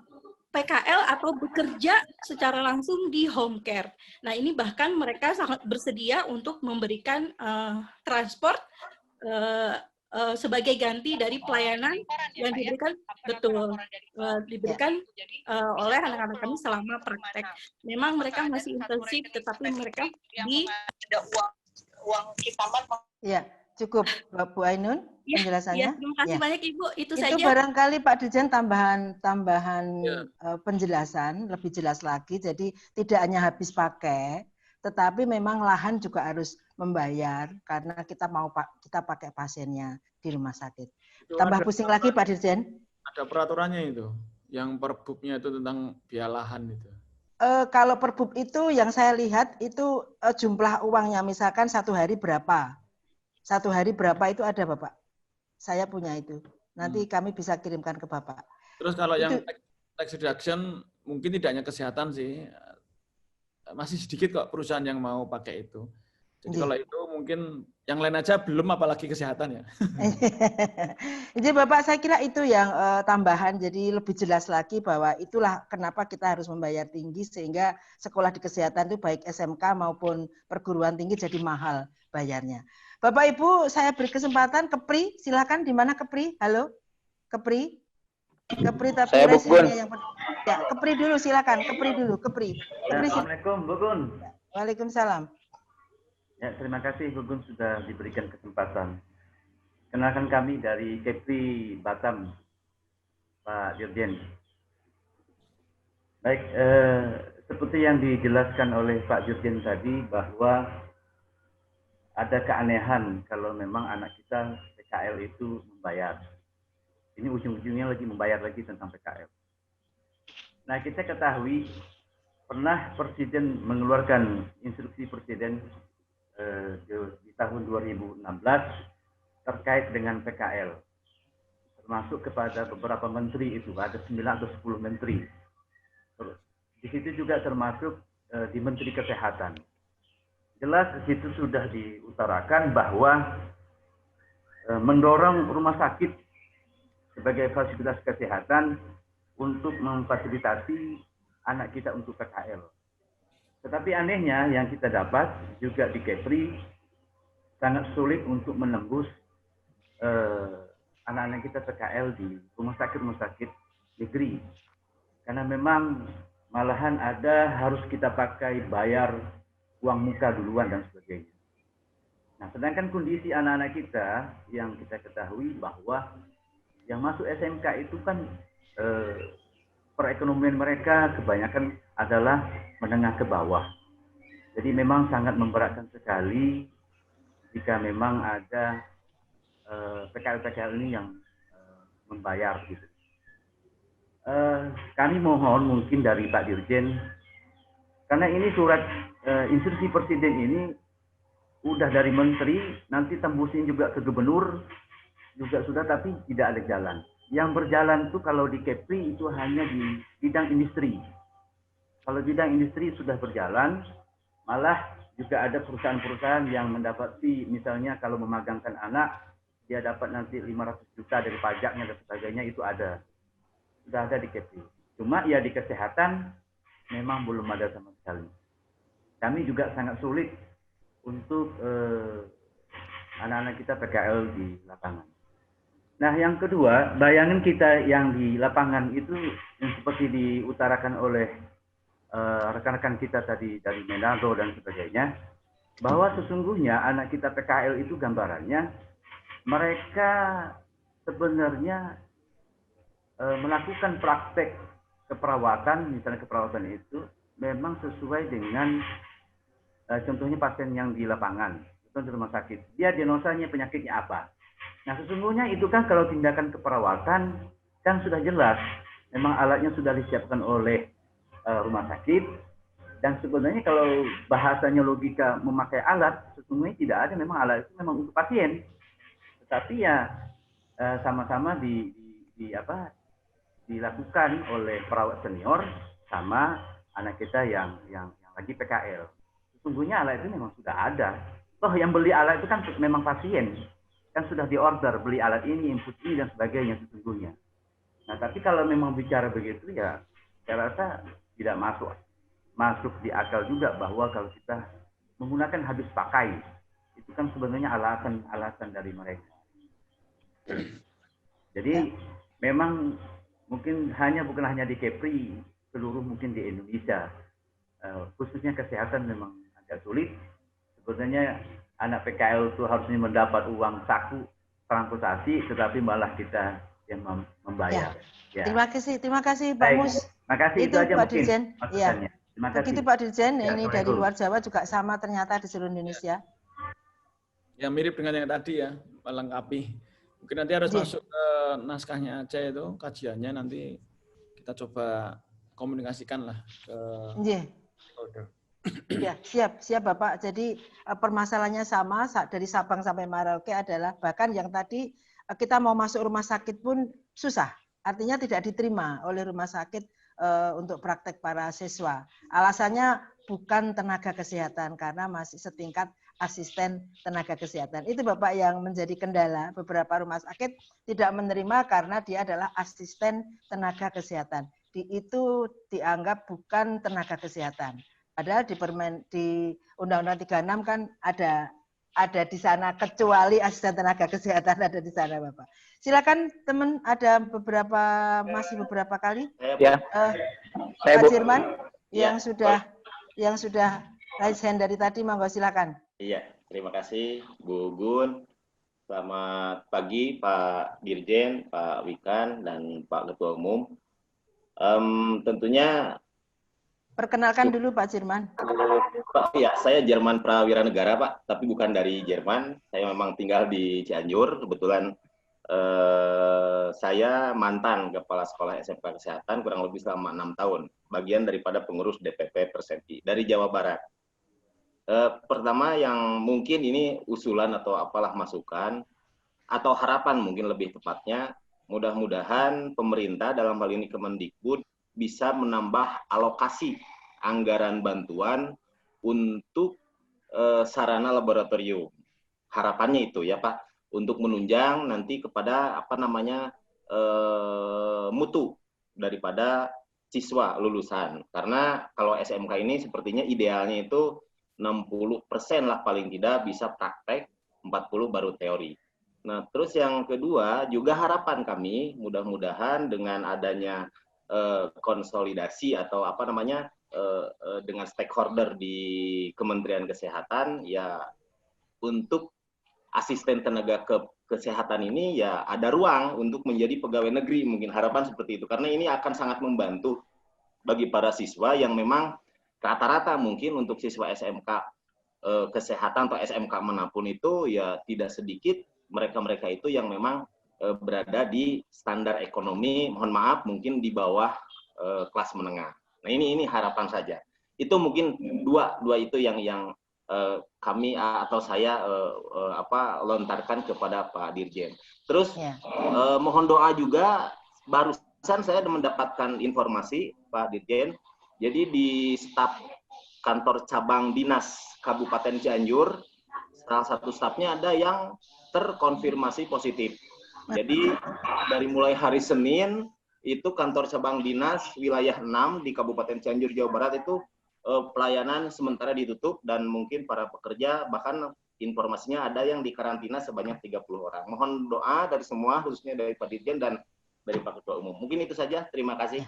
PKL atau bekerja secara langsung di home care. Nah, ini bahkan mereka sangat bersedia untuk memberikan transport sebagai ganti dari pelayanan yang diberikan diberikan oleh anak-anak kami selama praktek. Memang mereka masih intensif, tetapi mereka uang kipamat. Ya, cukup Bu Ainun penjelasannya. Terima kasih banyak Ibu. Itu saja. Itu barangkali Pak Dirjen tambahan penjelasan lebih jelas lagi. Jadi tidak hanya habis pakai, tetapi memang lahan juga harus membayar karena kita pakai pasiennya di rumah sakit. Tambah pusing lagi Pak Dirjen. Ada peraturannya itu, yang perbubnya itu tentang biaya lahan itu. Kalau perbub itu yang saya lihat itu jumlah uangnya, misalkan satu hari berapa itu ada Bapak. Saya punya itu. Nanti kami bisa kirimkan ke Bapak. Terus kalau yang tax deduction mungkin tidak hanya kesehatan sih, masih sedikit kok perusahaan yang mau pakai itu. Jadi kalau itu mungkin yang lain aja belum, apalagi kesehatan ya. Jadi Bapak saya kira itu yang tambahan, jadi lebih jelas lagi bahwa itulah kenapa kita harus membayar tinggi sehingga sekolah di kesehatan itu baik SMK maupun perguruan tinggi jadi mahal bayarnya. Bapak Ibu saya beri kesempatan Kepri, silakan di mana Kepri? Halo Kepri? Kepri tapi saya Bukun. Ya, Kepri dulu silakan, Kepri dulu, Kepri. Assalamualaikum Bukun. Waalaikumsalam. Ya, terima kasih Bukun sudah diberikan kesempatan. Kenalkan kami dari Kepri Batam, Pak Dirjen. Baik, seperti yang dijelaskan oleh Pak Dirjen tadi bahwa ada keanehan kalau memang anak kita PKL itu membayar. Ini ujung-ujungnya lagi membayar lagi tentang PKL. Nah, kita ketahui pernah Presiden mengeluarkan instruksi Presiden di tahun 2016 terkait dengan PKL, termasuk kepada beberapa menteri itu, ada 9 atau 10 menteri. Terus, di situ juga termasuk di Menteri Kesehatan. Jelas di situ sudah diutarakan bahwa mendorong rumah sakit sebagai fasilitas kesehatan untuk memfasilitasi anak kita untuk PKL. Tetapi anehnya yang kita dapat juga di Kepri sangat sulit untuk menembus anak-anak kita PKL di rumah sakit negeri. Karena memang malahan ada harus kita pakai bayar uang muka duluan dan sebagainya. Nah, sedangkan kondisi anak-anak kita yang kita ketahui bahwa Yang masuk SMK itu kan perekonomian mereka kebanyakan adalah menengah ke bawah. Jadi memang sangat memberatkan sekali jika memang ada PKL-PKL ini yang membayar gitu. Kami mohon mungkin dari Pak Dirjen, karena ini surat instruksi Presiden ini udah dari Menteri, nanti tembusin juga ke Gubernur, juga sudah, tapi tidak ada jalan. Yang berjalan itu kalau di Kepri itu hanya di bidang industri. Kalau bidang industri sudah berjalan, malah juga ada perusahaan-perusahaan yang mendapati, misalnya kalau memagangkan anak, dia dapat nanti 500 juta dari pajaknya dan sebagainya, itu ada. Sudah ada di Kepri. Cuma ya di kesehatan memang belum ada sama sekali. Kami juga sangat sulit untuk anak-anak kita PKL di lapangan. Nah, yang kedua, bayangan kita yang di lapangan itu yang seperti diutarakan oleh rekan-rekan kita tadi dari Menado dan sebagainya, bahwa sesungguhnya anak kita PKL itu gambarannya mereka sebenarnya melakukan praktek keperawatan, misalnya keperawatan itu memang sesuai dengan contohnya pasien yang di lapangan, itu di rumah sakit. Dia diagnosanya penyakitnya apa? Nah, sesungguhnya itu kan kalau tindakan keperawatan kan sudah jelas, memang alatnya sudah disiapkan oleh rumah sakit, dan sebenarnya kalau bahasanya logika memakai alat, sesungguhnya tidak ada memang alat itu memang untuk pasien, tetapi ya sama-sama dilakukan oleh perawat senior sama anak kita yang lagi PKL. Sesungguhnya alat itu memang sudah ada. Toh yang beli alat itu kan memang pasien. Kan sudah diorder beli alat ini, input ini dan sebagainya sesungguhnya. Nah, tapi kalau memang bicara begitu ya saya rasa tidak masuk di akal juga bahwa kalau kita menggunakan habis pakai itu kan sebenarnya alasan dari mereka. Jadi memang mungkin bukan hanya di Kepri, seluruh mungkin di Indonesia, khususnya kesehatan memang agak sulit. Sebenarnya anak PKL itu harusnya mendapat uang saku transportasi, tetapi malah kita yang membayar. Ya. Terima kasih Pak Baik. Mus. Terima kasih, itu aja Pak mungkin Dirjen. Ya. Terima kasih. Begitu Pak Dirjen, Ya, ini dari luar Jawa juga sama ternyata di seluruh Indonesia. Ya mirip dengan yang tadi ya, melengkapi. Mungkin nanti harus masuk ke naskahnya aja itu, kajiannya nanti kita coba komunikasikan lah ke stakeholder. Ya, siap Bapak. Jadi permasalahannya sama dari Sabang sampai Merauke adalah bahkan yang tadi kita mau masuk rumah sakit pun susah. Artinya tidak diterima oleh rumah sakit untuk praktek para siswa. Alasannya bukan tenaga kesehatan karena masih setingkat asisten tenaga kesehatan. Itu Bapak yang menjadi kendala. Beberapa rumah sakit tidak menerima karena dia adalah asisten tenaga kesehatan. Itu dianggap bukan tenaga kesehatan. Padahal di Undang-Undang 36 kan ada di sana, kecuali asisten tenaga kesehatan ada di sana, Bapak. Silakan teman, ada masih beberapa kali. Ya. Pak Jerman yang sudah raise hand dari tadi, monggo silakan. Iya, terima kasih Bu Gun. Selamat pagi Pak Dirjen, Pak Wikan, dan Pak Ketua Umum. Tentunya perkenalkan dulu Pak Jerman. Pak, ya, saya Jerman Prawira Negara Pak, tapi bukan dari Jerman. Saya memang tinggal di Cianjur. Kebetulan saya mantan Kepala Sekolah SMK Kesehatan kurang lebih selama 6 tahun. Bagian daripada pengurus DPP Persenti dari Jawa Barat. Pertama yang mungkin ini usulan atau apalah masukan, atau harapan mungkin lebih tepatnya, mudah-mudahan pemerintah dalam hal ini Kemendikbud bisa menambah alokasi anggaran bantuan untuk sarana laboratorium. Harapannya itu ya Pak, untuk menunjang nanti kepada mutu daripada siswa lulusan. Karena kalau SMK ini sepertinya idealnya itu 60% lah paling tidak bisa praktek, 40 baru teori. Nah, terus yang kedua juga harapan kami mudah-mudahan dengan adanya konsolidasi atau dengan stakeholder di Kementerian Kesehatan ya untuk asisten tenaga kesehatan ini ya ada ruang untuk menjadi pegawai negeri, mungkin harapan seperti itu, karena ini akan sangat membantu bagi para siswa yang memang rata-rata mungkin untuk siswa SMK kesehatan atau SMK manapun itu ya tidak sedikit mereka-mereka itu yang memang berada di standar ekonomi, mohon maaf mungkin di bawah kelas menengah. Nah ini harapan saja. Itu mungkin dua itu yang kami atau saya lontarkan kepada Pak Dirjen. Terus mohon doa juga, barusan saya mendapatkan informasi Pak Dirjen, jadi di staf kantor cabang dinas Kabupaten Cianjur, salah satu stafnya ada yang terkonfirmasi positif. Jadi dari mulai hari Senin itu kantor cabang dinas wilayah 6 di Kabupaten Cianjur, Jawa Barat itu pelayanan sementara ditutup dan mungkin para pekerja bahkan informasinya ada yang dikarantina sebanyak 30 orang. Mohon doa dari semua, khususnya dari Pak Dirjen dan dari Pak Ketua Umum. Mungkin itu saja. Terima kasih.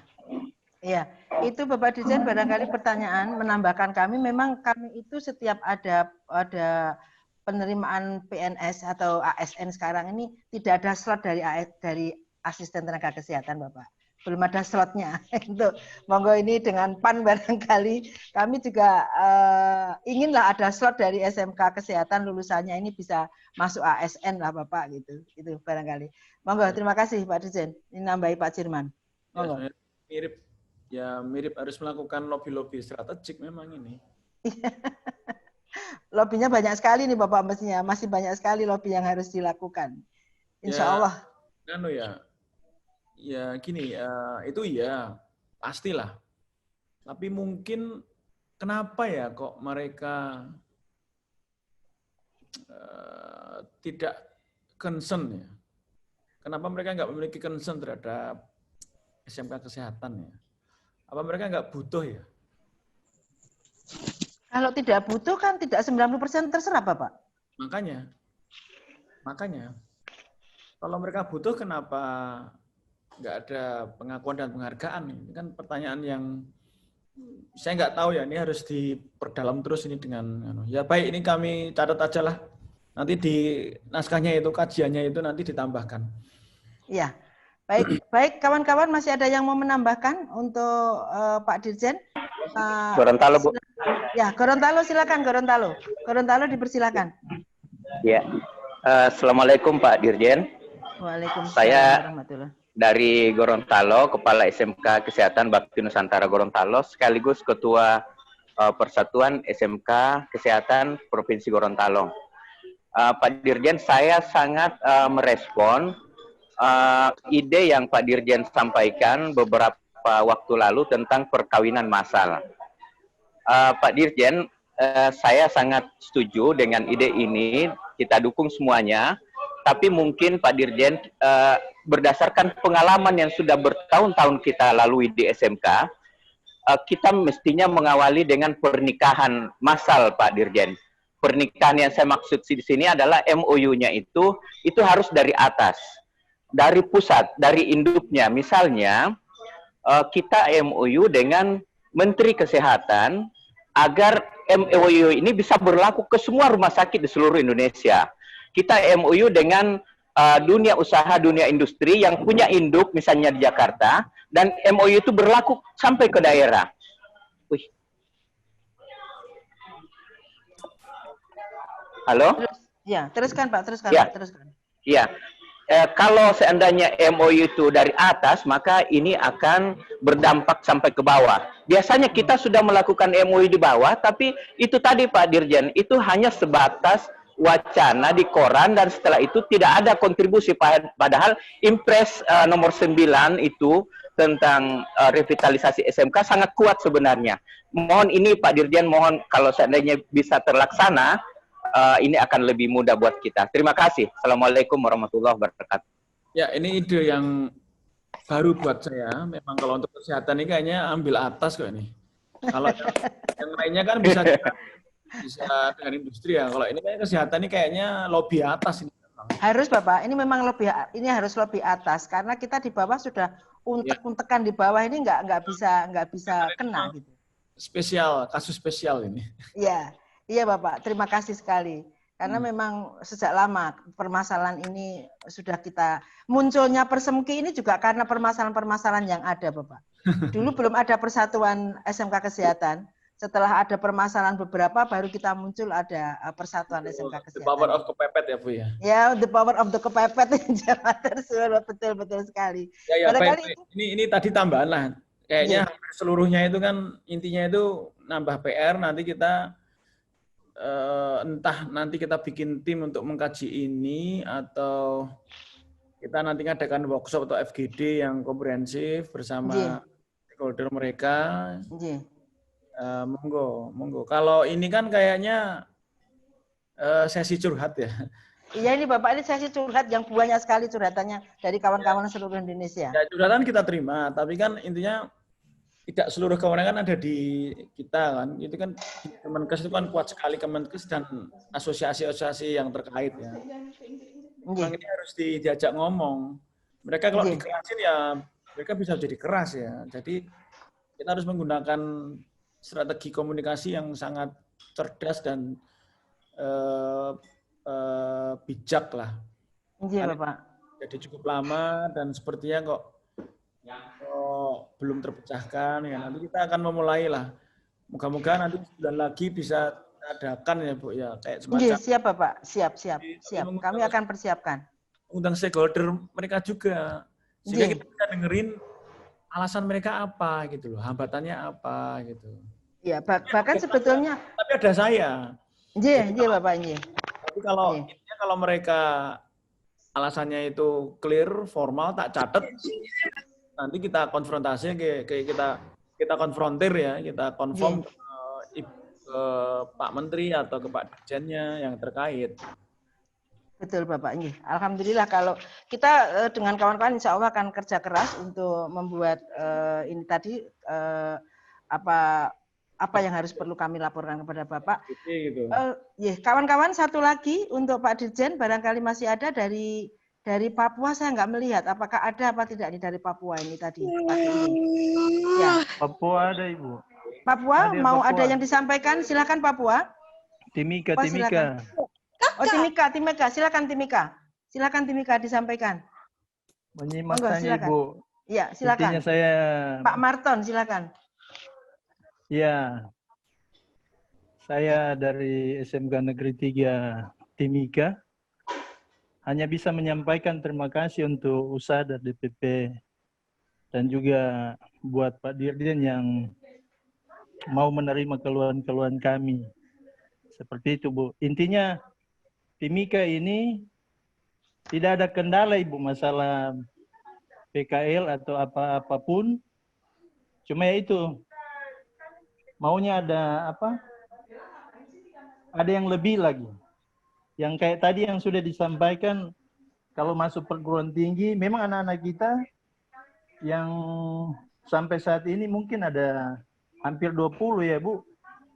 Iya, itu Bapak Dirjen barangkali pertanyaan menambahkan kami, memang kami itu setiap ada penerimaan PNS atau ASN sekarang ini tidak ada slot dari asisten tenaga kesehatan, Bapak. Belum ada slotnya. Itu monggo ini dengan PAN barangkali kami juga inginlah ada slot dari SMK kesehatan lulusannya ini bisa masuk ASN lah Bapak gitu. Itu barangkali. Monggo, terima kasih Pak Dirjen. Ini nambahi Pak Jirman. Monggo. Mirip harus melakukan lobby-lobby strategik memang ini. Lobbynya banyak sekali nih Bapak, mestinya masih banyak sekali lobby yang harus dilakukan. Insya Allah. Ya gini, itu ya pastilah. Tapi mungkin kenapa ya kok mereka tidak concern ya? Kenapa mereka nggak memiliki concern terhadap SMK kesehatan ya? Apa mereka nggak butuh ya? Kalau tidak butuh kan tidak 90% terserah Bapak. Makanya. Kalau mereka butuh kenapa nggak ada pengakuan dan penghargaan? Ini kan pertanyaan yang saya nggak tahu ya, ini harus diperdalam terus ini dengan, ya baik ini kami catat aja lah. Nanti di naskahnya itu, kajiannya itu nanti ditambahkan. Iya, baik kawan-kawan, masih ada yang mau menambahkan untuk Pak Dirjen? Gorontalo, Bu. Ya, Gorontalo silakan, Gorontalo. Gorontalo dipersilakan. Ya, Assalamualaikum Pak Dirjen. Waalaikumsalam warahmatullahi. Dari Gorontalo, Kepala SMK Kesehatan Bakti Nusantara Gorontalo, sekaligus Ketua Persatuan SMK Kesehatan Provinsi Gorontalo. Pak Dirjen, saya sangat merespon ide yang Pak Dirjen sampaikan beberapa waktu lalu tentang perkawinan massal. Pak Dirjen, saya sangat setuju dengan ide ini, kita dukung semuanya, tapi mungkin Pak Dirjen, berdasarkan pengalaman yang sudah bertahun-tahun kita lalui di SMK, kita mestinya mengawali dengan pernikahan massal, Pak Dirjen. Pernikahan yang saya maksud di sini adalah MOU-nya itu harus dari atas, dari pusat, dari induknya. Misalnya, kita MOU dengan Menteri Kesehatan agar MOU ini bisa berlaku ke semua rumah sakit di seluruh Indonesia. Kita MOU dengan dunia usaha, dunia industri yang punya induk misalnya di Jakarta, dan MOU itu berlaku sampai ke daerah. Halo? Ya, teruskan Pak, teruskan. Ya. Pak, teruskan. Ya. Kalau seandainya MOU itu dari atas, maka ini akan berdampak sampai ke bawah. Biasanya kita sudah melakukan MOU di bawah, tapi itu tadi Pak Dirjen, itu hanya sebatas wacana di koran dan setelah itu tidak ada kontribusi. Padahal Impres nomor 9 itu tentang revitalisasi SMK sangat kuat sebenarnya. Mohon ini Pak Dirjen, mohon kalau seandainya bisa terlaksana, ini akan lebih mudah buat kita. Terima kasih. Assalamualaikum warahmatullahi wabarakatuh. Ya, ini ide yang baru buat saya. Memang kalau untuk kesehatan ini kayaknya ambil atas kok ini. Kalau yang lainnya kan bisa dengan industri ya. Kalau ini kayak kesehatan ini kayaknya lobby atas ini. Harus Bapak, ini memang ini harus lobby atas karena kita di bawah sudah untek-untekan di bawah ini nggak bisa kena gitu. Spesial, kasus spesial ini. Iya. Iya Bapak, terima kasih sekali. Karena memang sejak lama permasalahan ini sudah kita, munculnya Persemki ini juga karena permasalahan-permasalahan yang ada, Bapak. Dulu belum ada persatuan SMK Kesehatan. Setelah ada permasalahan beberapa, baru kita muncul ada persatuan SMK Kesehatan. The power of kepepet ya Bu ya? Ya, the power of the kepepet. Betul sekali. Ya, Barangkali ini tadi tambahan lah. Kayaknya hampir seluruhnya itu kan intinya itu nambah PR, nanti kita entah nanti kita bikin tim untuk mengkaji ini atau kita nanti ngadakan workshop atau FGD yang komprehensif bersama stakeholder mereka. Monggo. Kalau ini kan kayaknya sesi curhat ya. Iya ini Bapak, ini sesi curhat yang banyak sekali curhatannya dari kawan-kawan seluruh Indonesia. Ya, curhatan kita terima, tapi kan intinya tidak seluruh kewenangan ada di kita kan. Itu kan Kemenkes itu kan kuat sekali, Kemenkes dan asosiasi-asosiasi yang terkait ya. Memang ini harus diajak ngomong. Mereka kalau dikerasin ya mereka bisa jadi keras ya. Jadi kita harus menggunakan strategi komunikasi yang sangat cerdas dan bijak lah. Iya Bapak. Jadi cukup lama dan sepertinya kok belum terpecahkan ya, nanti kita akan memulai lah. Moga-moga nanti bulan lagi bisa adakan ya Bu ya, kayak semacam. Siap Bapak, siap. Kami akan persiapkan. Undang stakeholder mereka juga, sehingga kita bisa dengerin alasan mereka apa gitu loh, hambatannya apa gitu. Iya, bahkan sebetulnya. Tapi ada saya. Iya Bapak ini. Tapi kalau mereka alasannya itu clear, formal, tak catat. Nanti kita konfrontasi, kita konfrontir ya, kita konfirm ke Pak Menteri atau ke Pak Dirjennya yang terkait. Betul Bapak. Alhamdulillah kalau kita dengan kawan-kawan insya Allah akan kerja keras untuk membuat ini tadi apa yang harus perlu kami laporkan kepada Bapak. Gitu. Kawan-kawan satu lagi untuk Pak Dirjen, barangkali masih ada dari Papua, saya nggak melihat. Apakah ada apa tidak dari Papua ini tadi? Ya. Papua ada Ibu. Papua mau Papua. Ada yang disampaikan? Silakan Papua. Timika. Oh Timika. Silakan Timika disampaikan. Menyimak tanya Ibu. Iya silakan. Intinya saya. Pak Marton silakan. Ya. Saya dari SMK Negeri 3 Timika. Hanya bisa menyampaikan terima kasih untuk usaha dari DPP dan juga buat Pak Dirjen yang mau menerima keluhan-keluhan kami. Seperti itu, Bu. Intinya, Timika ini tidak ada kendala, Ibu, masalah PKL atau apapun. Cuma ya itu, maunya ada apa? Ada yang lebih lagi. Yang kayak tadi yang sudah disampaikan, kalau masuk perguruan tinggi, memang anak-anak kita yang sampai saat ini mungkin ada hampir 20 ya Bu,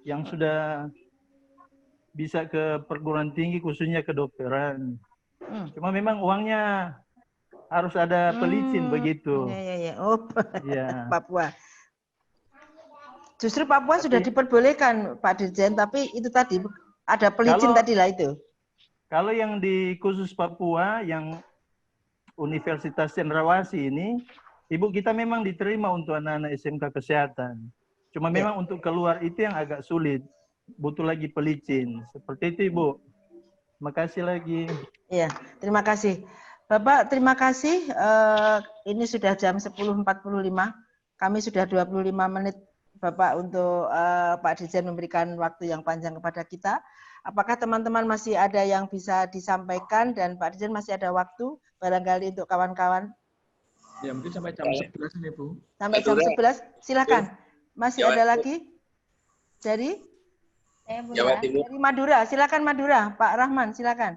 yang sudah bisa ke perguruan tinggi khususnya kedokteran. Cuma memang uangnya harus ada pelicin begitu. Iya. Oh, ya. Papua. Justru Papua sudah diperbolehkan Pak Dirjen, tapi itu tadi ada pelicin tadi lah itu. Kalau yang di khusus Papua, yang Universitas Cendrawasih ini, Ibu kita memang diterima untuk anak-anak SMK Kesehatan. Cuma memang untuk keluar itu yang agak sulit. Butuh lagi pelicin. Seperti itu Ibu. Terima kasih lagi. Iya, terima kasih. Bapak, terima kasih. Ini sudah jam 10.45. Kami sudah 25 menit Bapak untuk Pak Dirjen memberikan waktu yang panjang kepada kita. Apakah teman-teman masih ada yang bisa disampaikan dan Pak Dirjen masih ada waktu barangkali untuk kawan-kawan? Ya mungkin sampai jam 11 ini Bu. Sampai jam 11, silakan. Masih ada lagi? Dari Madura, silakan Madura. Pak Rahman, silakan.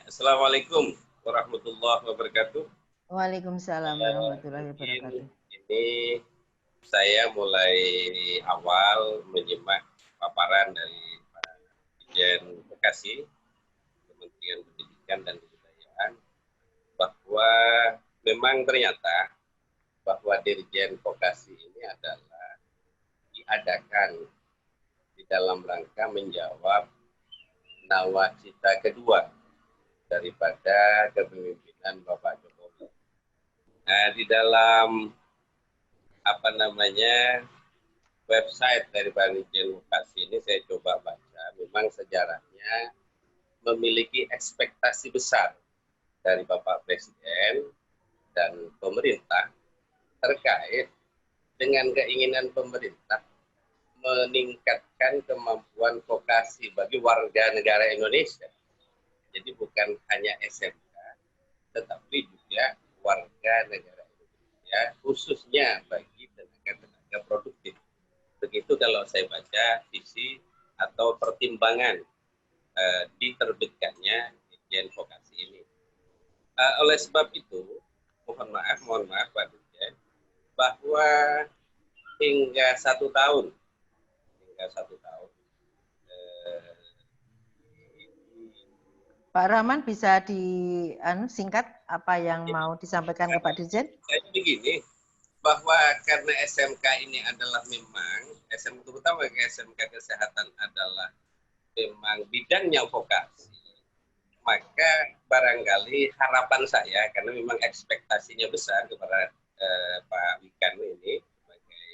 Assalamualaikum warahmatullahi wabarakatuh. Waalaikumsalam warahmatullahi wabarakatuh. Ini saya mulai awal menyimak paparan dari Dirjen Bekasi, Kementerian Pendidikan dan Kebudayaan, bahwa memang ternyata bahwa Dirjen Vokasi ini adalah diadakan di dalam rangka menjawab nawacita kedua daripada kepemimpinan Bapak Jokowi. Nah, di dalam website dari Dirjen Vokasi ini saya coba baca, memang sejarahnya memiliki ekspektasi besar dari Bapak Presiden dan pemerintah terkait dengan keinginan pemerintah meningkatkan kemampuan vokasi bagi warga negara Indonesia. Jadi bukan hanya SMK, tetapi juga warga negara Indonesia, khususnya bagi tenaga produktif. Begitu kalau saya baca visi atau pertimbangan diterbitkannya Dirjen Vokasi ini. Oleh sebab itu, mohon maaf Pak Dirjen, bahwa hingga satu tahun Pak Rahman bisa singkat apa yang mau disampaikan ke Pak Dirjen? Saya begini, bahwa karena SMK ini adalah memang, terutama SMK Kesehatan adalah memang bidangnya vokasi, maka barangkali harapan saya, karena memang ekspektasinya besar kepada Pak Wikan ini sebagai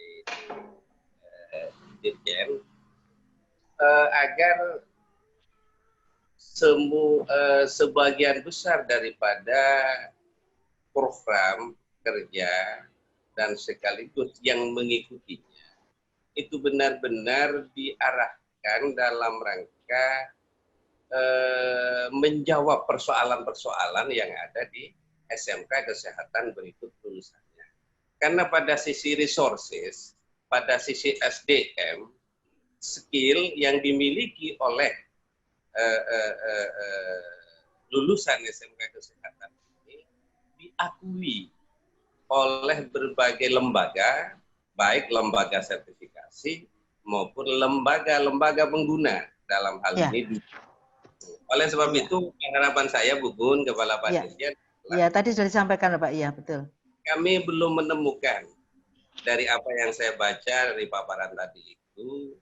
Dirjen, agar sebagian besar daripada program kerja dan sekaligus yang mengikutinya itu benar-benar diarahkan dalam rangka menjawab persoalan-persoalan yang ada di SMK Kesehatan berikut lulusannya. Karena pada sisi resources, pada sisi SDM, skill yang dimiliki oleh lulusan SMK Kesehatan ini diakui oleh berbagai lembaga, baik lembaga sertifikasi maupun lembaga-lembaga pengguna dalam hal ini. Oleh sebab itu, harapan saya, Bu Gun, Kepala Pak Dirjen, Iya, tadi sudah disampaikan, Pak. Iya, betul. Kami belum menemukan dari apa yang saya baca dari paparan tadi itu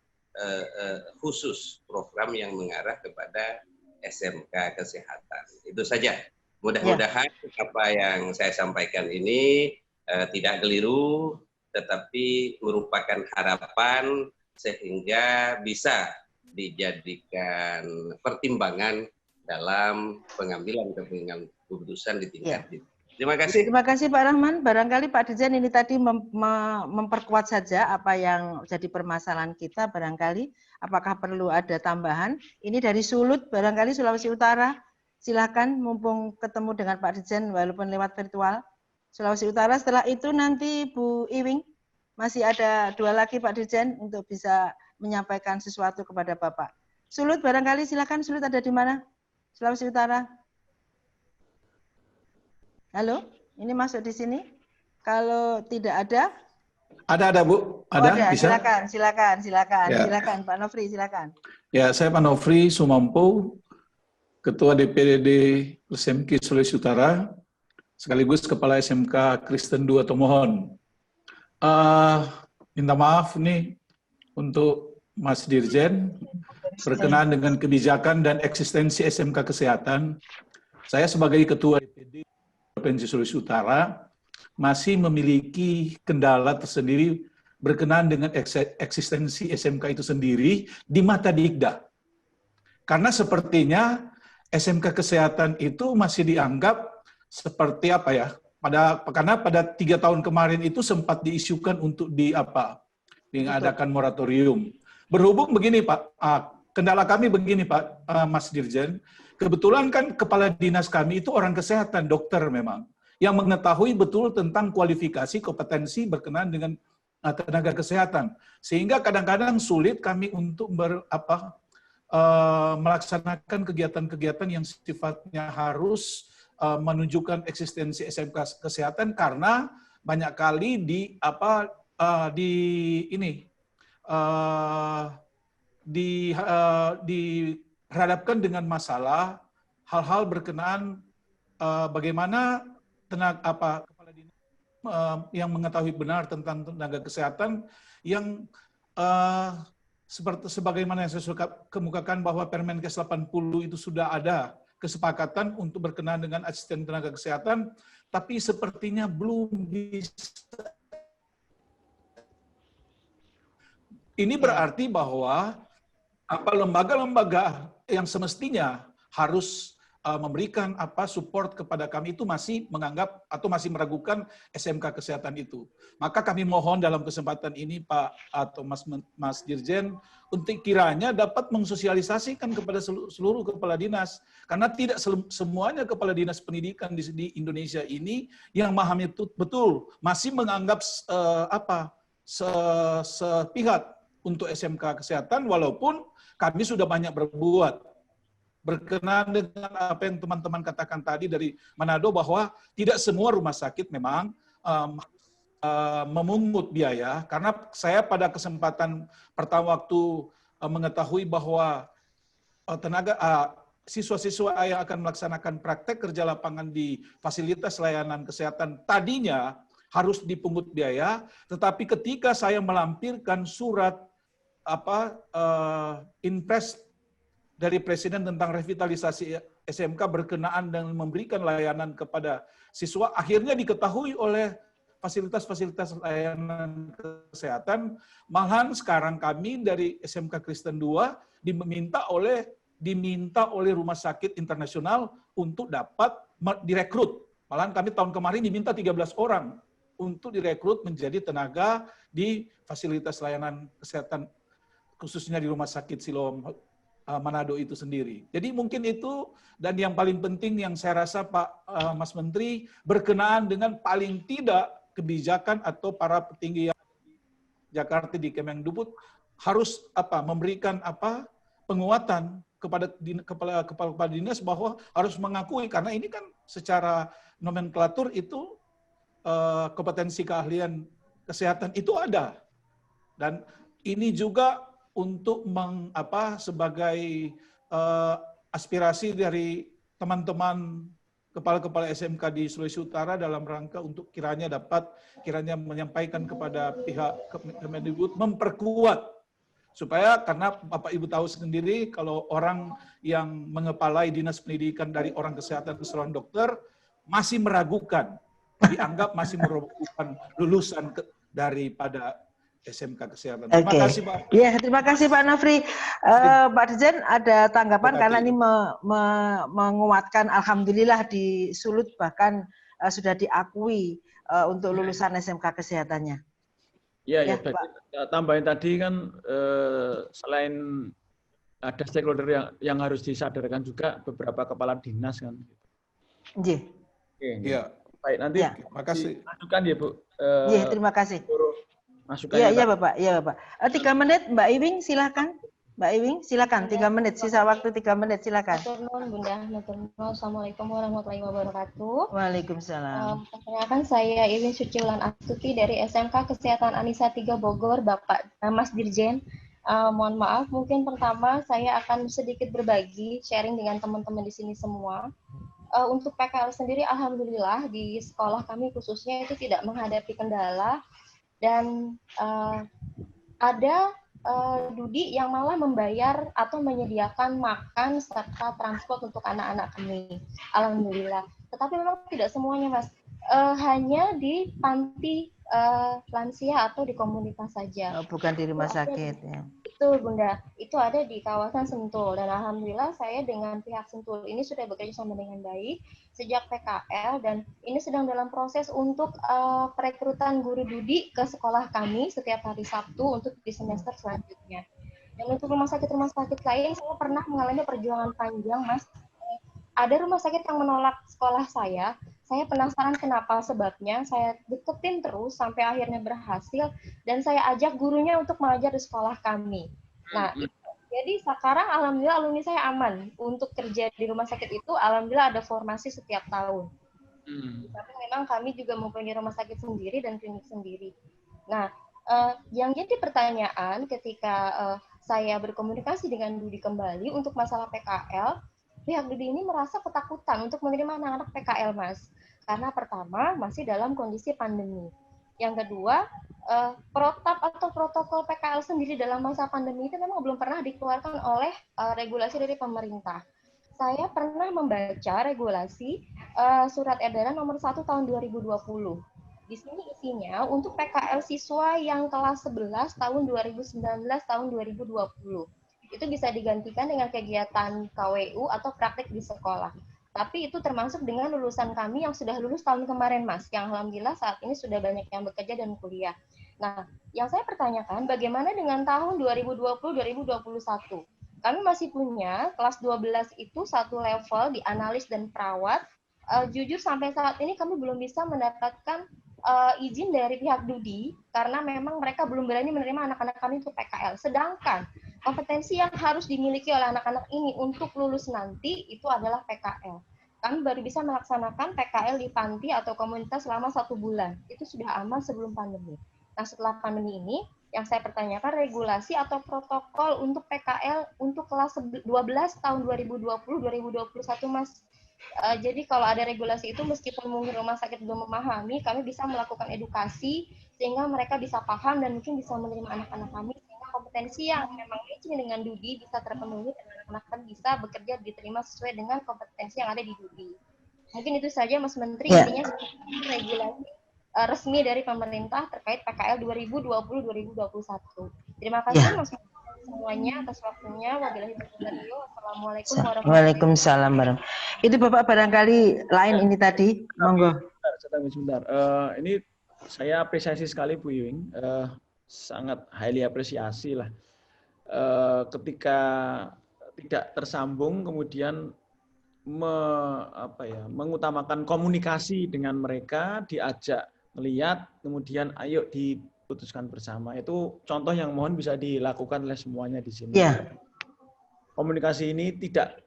khusus program yang mengarah kepada SMK Kesehatan. Itu saja. Mudah-mudahan apa yang saya sampaikan ini tidak keliru, tetapi merupakan harapan sehingga bisa dijadikan pertimbangan dalam pengambilan keputusan di tingkat itu. Terima kasih. Terima kasih Pak Rahman. Barangkali Pak Dirjen ini tadi memperkuat saja apa yang jadi permasalahan kita. Barangkali apakah perlu ada tambahan? Ini dari Sulut, barangkali Sulawesi Utara. Silakan, mumpung ketemu dengan Pak Dirjen walaupun lewat virtual. Sulawesi Utara. Setelah itu nanti Bu Iwing, masih ada 2 lagi Pak Dirjen untuk bisa menyampaikan sesuatu kepada Bapak. Sulut barangkali, silakan. Sulut ada di mana? Sulawesi Utara. Halo, ini masuk di sini. Kalau tidak ada? Ada Bu. Ada, bisa? Silakan. Ya. Silakan Pak Nofri, silakan. Ya, saya Pak Nofri Sumampo, Ketua DPD SMK Sulawesi Utara, sekaligus Kepala SMK Kristen 2 Tomohon. Minta maaf nih untuk Mas Dirjen, berkenaan dengan kebijakan dan eksistensi SMK Kesehatan. Saya sebagai Ketua DPD Provinsi Sulawesi Utara masih memiliki kendala tersendiri berkenaan dengan eksistensi SMK itu sendiri di mata Dikda. Karena sepertinya SMK Kesehatan itu masih dianggap seperti apa ya? Karena pada 3 tahun kemarin itu sempat diisukan untuk diadakan moratorium. Berhubung begini Pak, kendala kami begini Pak, Mas Dirjen, kebetulan kan kepala dinas kami itu orang kesehatan, dokter memang, yang mengetahui betul tentang kualifikasi, kompetensi berkenaan dengan tenaga kesehatan. Sehingga kadang-kadang sulit kami untuk melaksanakan kegiatan-kegiatan yang sifatnya harus menunjukkan eksistensi SMK Kesehatan karena banyak kali dihadapkan dengan masalah hal-hal berkenaan bagaimana kepala dinas yang mengetahui benar tentang tenaga kesehatan yang seperti sebagaimana yang saya suka kemukakan bahwa Permenkes 80 itu sudah ada kesepakatan untuk berkenaan dengan asisten tenaga kesehatan, tapi sepertinya belum bisa. Ini berarti bahwa lembaga-lembaga yang semestinya harus memberikan support kepada kami itu masih menganggap atau masih meragukan SMK kesehatan itu. Maka kami mohon dalam kesempatan ini Pak atau Mas Dirjen untuk kiranya dapat mensosialisasikan kepada seluruh kepala dinas, karena tidak semuanya kepala dinas pendidikan di Indonesia ini yang memahami betul masih menganggap sepihak untuk SMK kesehatan, walaupun kami sudah banyak berbuat. Berkenaan dengan apa yang teman-teman katakan tadi dari Manado, bahwa tidak semua rumah sakit memang memungut biaya, karena saya pada kesempatan pertama waktu mengetahui bahwa siswa-siswa yang akan melaksanakan praktek kerja lapangan di fasilitas layanan kesehatan tadinya harus dipungut biaya, tetapi ketika saya melampirkan surat impres dari Presiden tentang revitalisasi SMK berkenaan dengan memberikan layanan kepada siswa, akhirnya diketahui oleh fasilitas-fasilitas layanan kesehatan, malahan sekarang kami dari SMK Kristen 2 diminta oleh rumah sakit internasional untuk dapat direkrut. Malahan kami tahun kemarin diminta 13 orang untuk direkrut menjadi tenaga di fasilitas layanan kesehatan, khususnya di Rumah Sakit Siloam Manado itu sendiri. Jadi mungkin itu, dan yang paling penting yang saya rasa Pak Mas Menteri, berkenaan dengan paling tidak kebijakan atau para petinggi yang Jakarta di Kemendikbud harus memberikan penguatan kepada kepala dinas bahwa harus mengakui, karena ini kan secara nomenklatur itu kompetensi keahlian kesehatan itu ada, dan ini juga untuk sebagai aspirasi dari teman-teman kepala-kepala SMK di Sulawesi Utara dalam rangka untuk kiranya menyampaikan kepada pihak Kemendikbud memperkuat, supaya karena Bapak Ibu tahu sendiri kalau orang yang mengepalai dinas pendidikan dari orang kesehatan ke seorang dokter masih meragukan, dianggap masih meragukan lulusan daripada SMK kesehatan. Terima kasih Pak. Ya, terima kasih Pak Nafri. Pak Dirjen ada tanggapan karena ini menguatkan, alhamdulillah di Sulut bahkan sudah diakui untuk lulusan SMK kesehatannya. Ya, tambahin tadi kan selain ada stakeholder yang harus disadarkan juga beberapa kepala dinas kan. Iya. Iya. Baik, nanti terima kasih. Masukan ya Bu. Iya, terima kasih. Iya Bapak. 3 menit Mbak Iwing silakan. Mbak Iwing silakan 3 menit, sisa waktu 3 menit silakan. Bunda. Assalamualaikum warahmatullahi wabarakatuh. Waalaikumsalam. Perkenalkan saya Iwing Suciulan Astuti dari SMK Kesehatan Anissa 3 Bogor, Bapak Mas Dirjen. Mohon maaf, mungkin pertama saya akan sedikit berbagi sharing dengan teman-teman di sini semua. Untuk PKL sendiri, alhamdulillah di sekolah kami khususnya itu tidak menghadapi kendala. Dan ada Dudi yang malah membayar atau menyediakan makan serta transport untuk anak-anak kami. Alhamdulillah. Tetapi memang tidak semuanya, Mas. Hanya di panti lansia atau di komunitas saja. Bukan di rumah sakit. Ya. Betul, Bunda. Itu ada di kawasan Sentul. Dan alhamdulillah saya dengan pihak Sentul ini sudah bekerja sama dengan baik sejak PKL, dan ini sedang dalam proses untuk perekrutan guru Dudi ke sekolah kami setiap hari Sabtu untuk di semester selanjutnya. Dan untuk rumah sakit lain, saya pernah mengalami perjuangan panjang, Mas. Ada rumah sakit yang menolak sekolah saya penasaran kenapa sebabnya, saya deketin terus sampai akhirnya berhasil, dan saya ajak gurunya untuk mengajar di sekolah kami. Nah, jadi sekarang alhamdulillah alumni saya aman untuk kerja di rumah sakit itu, alhamdulillah ada formasi setiap tahun. Tapi memang kami juga mempunyai rumah sakit sendiri dan klinik sendiri. Nah, yang jadi pertanyaan ketika saya berkomunikasi dengan Dudi kembali untuk masalah PKL, pihak Dudi ini merasa ketakutan untuk menerima anak-anak PKL, Mas. Karena pertama, masih dalam kondisi pandemi. Yang kedua, protap atau protokol PKL sendiri dalam masa pandemi itu memang belum pernah dikeluarkan oleh regulasi dari pemerintah. Saya pernah membaca regulasi surat edaran nomor 1 tahun 2020. Di sini isinya untuk PKL siswa yang kelas 11 tahun 2019 tahun 2020. Itu bisa digantikan dengan kegiatan KWU atau praktek di sekolah. Tapi itu termasuk dengan lulusan kami yang sudah lulus tahun kemarin, Mas. Yang alhamdulillah saat ini sudah banyak yang bekerja dan kuliah. Nah, yang saya pertanyakan bagaimana dengan tahun 2020-2021? Kami masih punya kelas 12 itu satu level di analis dan perawat. Jujur sampai saat ini kami belum bisa mendapatkan izin dari pihak DUDI karena memang mereka belum berani menerima anak-anak kami untuk PKL. Sedangkan kompetensi yang harus dimiliki oleh anak-anak ini untuk lulus nanti itu adalah PKL. Kami baru bisa melaksanakan PKL di panti atau komunitas selama 1 bulan. Itu sudah aman sebelum pandemi. Nah, setelah pandemi ini, yang saya pertanyakan regulasi atau protokol untuk PKL untuk kelas 12 tahun 2020-2021, Mas. Jadi kalau ada regulasi itu, meskipun mungkin rumah sakit belum memahami, kami bisa melakukan edukasi sehingga mereka bisa paham dan mungkin bisa menerima anak-anak kami sehingga kompetensi yang memang matching dengan DUDI bisa terpenuhi dan anak-anak kami bisa bekerja diterima sesuai dengan kompetensi yang ada di DUDI. Mungkin itu saja, Mas Menteri. Intinya regulasi resmi dari pemerintah terkait PKL 2020-2021. Terima kasih, Mas Menteri, semuanya atas waktunya. Wabillahi taufiq. Wassalamualaikum warahmatullahi wabarakatuh. Waalaikumsalam warahmatullahi. Itu Bapak barangkali lain ini tadi, monggo. Sebentar. Ini saya apresiasi sekali Bu Ewing, sangat highly apresiasi lah. Ketika tidak tersambung, kemudian mengutamakan komunikasi dengan mereka, diajak melihat, kemudian ayo diputuskan bersama. Itu contoh yang mohon bisa dilakukan oleh semuanya di sini. Yeah. Komunikasi ini tidak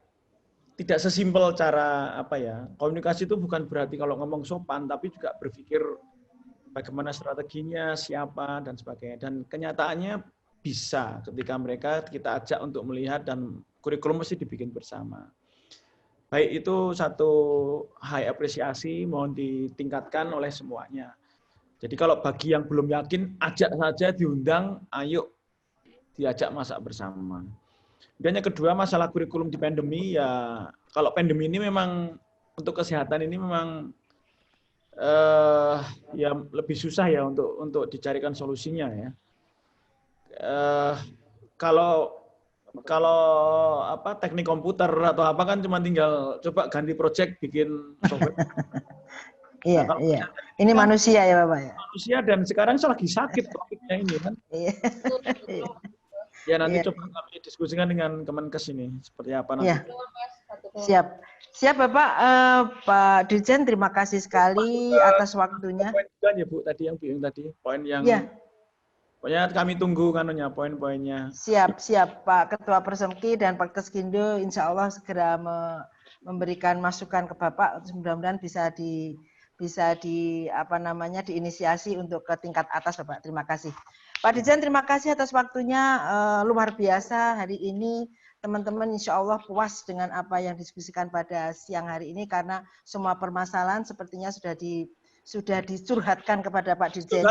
sesimpel cara komunikasi itu bukan berarti kalau ngomong sopan, tapi juga berpikir bagaimana strateginya, siapa dan sebagainya. Dan kenyataannya bisa ketika mereka kita ajak untuk melihat dan kurikulum mesti dibikin bersama. Baik, itu satu high apresiasi mohon ditingkatkan oleh semuanya. Jadi kalau bagi yang belum yakin, ajak saja, diundang, ayo diajak masak bersama. Dan yang kedua, masalah kurikulum di pandemi, ya kalau pandemi ini memang untuk kesehatan ini memang ya lebih susah ya untuk dicarikan solusinya ya. Kalau teknik komputer atau apa kan cuma tinggal coba ganti project bikin software. Iya, iya. Ini manusia ya Bapak ya. Manusia dan sekarang lagi sakit topiknya ini kan. Iya. Ya nanti coba kami diskusikan dengan Kemenkes ini seperti apa nanti. Iya. Siap. Siap Bapak. Pak Dirjen terima kasih sekali atas waktunya. Poin juga ya Bu tadi yang bingung tadi. Poin yang pokoknya kami tunggu poin-poinnya. Siap, siap Pak Ketua Persemki dan Pak Keskindo insya Allah segera memberikan masukan ke Bapak. Mudah-mudahan bisa diinisiasi untuk ke tingkat atas Bapak. Terima kasih. Pak Dirjen terima kasih atas waktunya, luar biasa hari ini. Teman-teman insya Allah puas dengan apa yang didiskusikan pada siang hari ini karena semua permasalahan sepertinya sudah dicurhatkan kepada Pak Dirjen.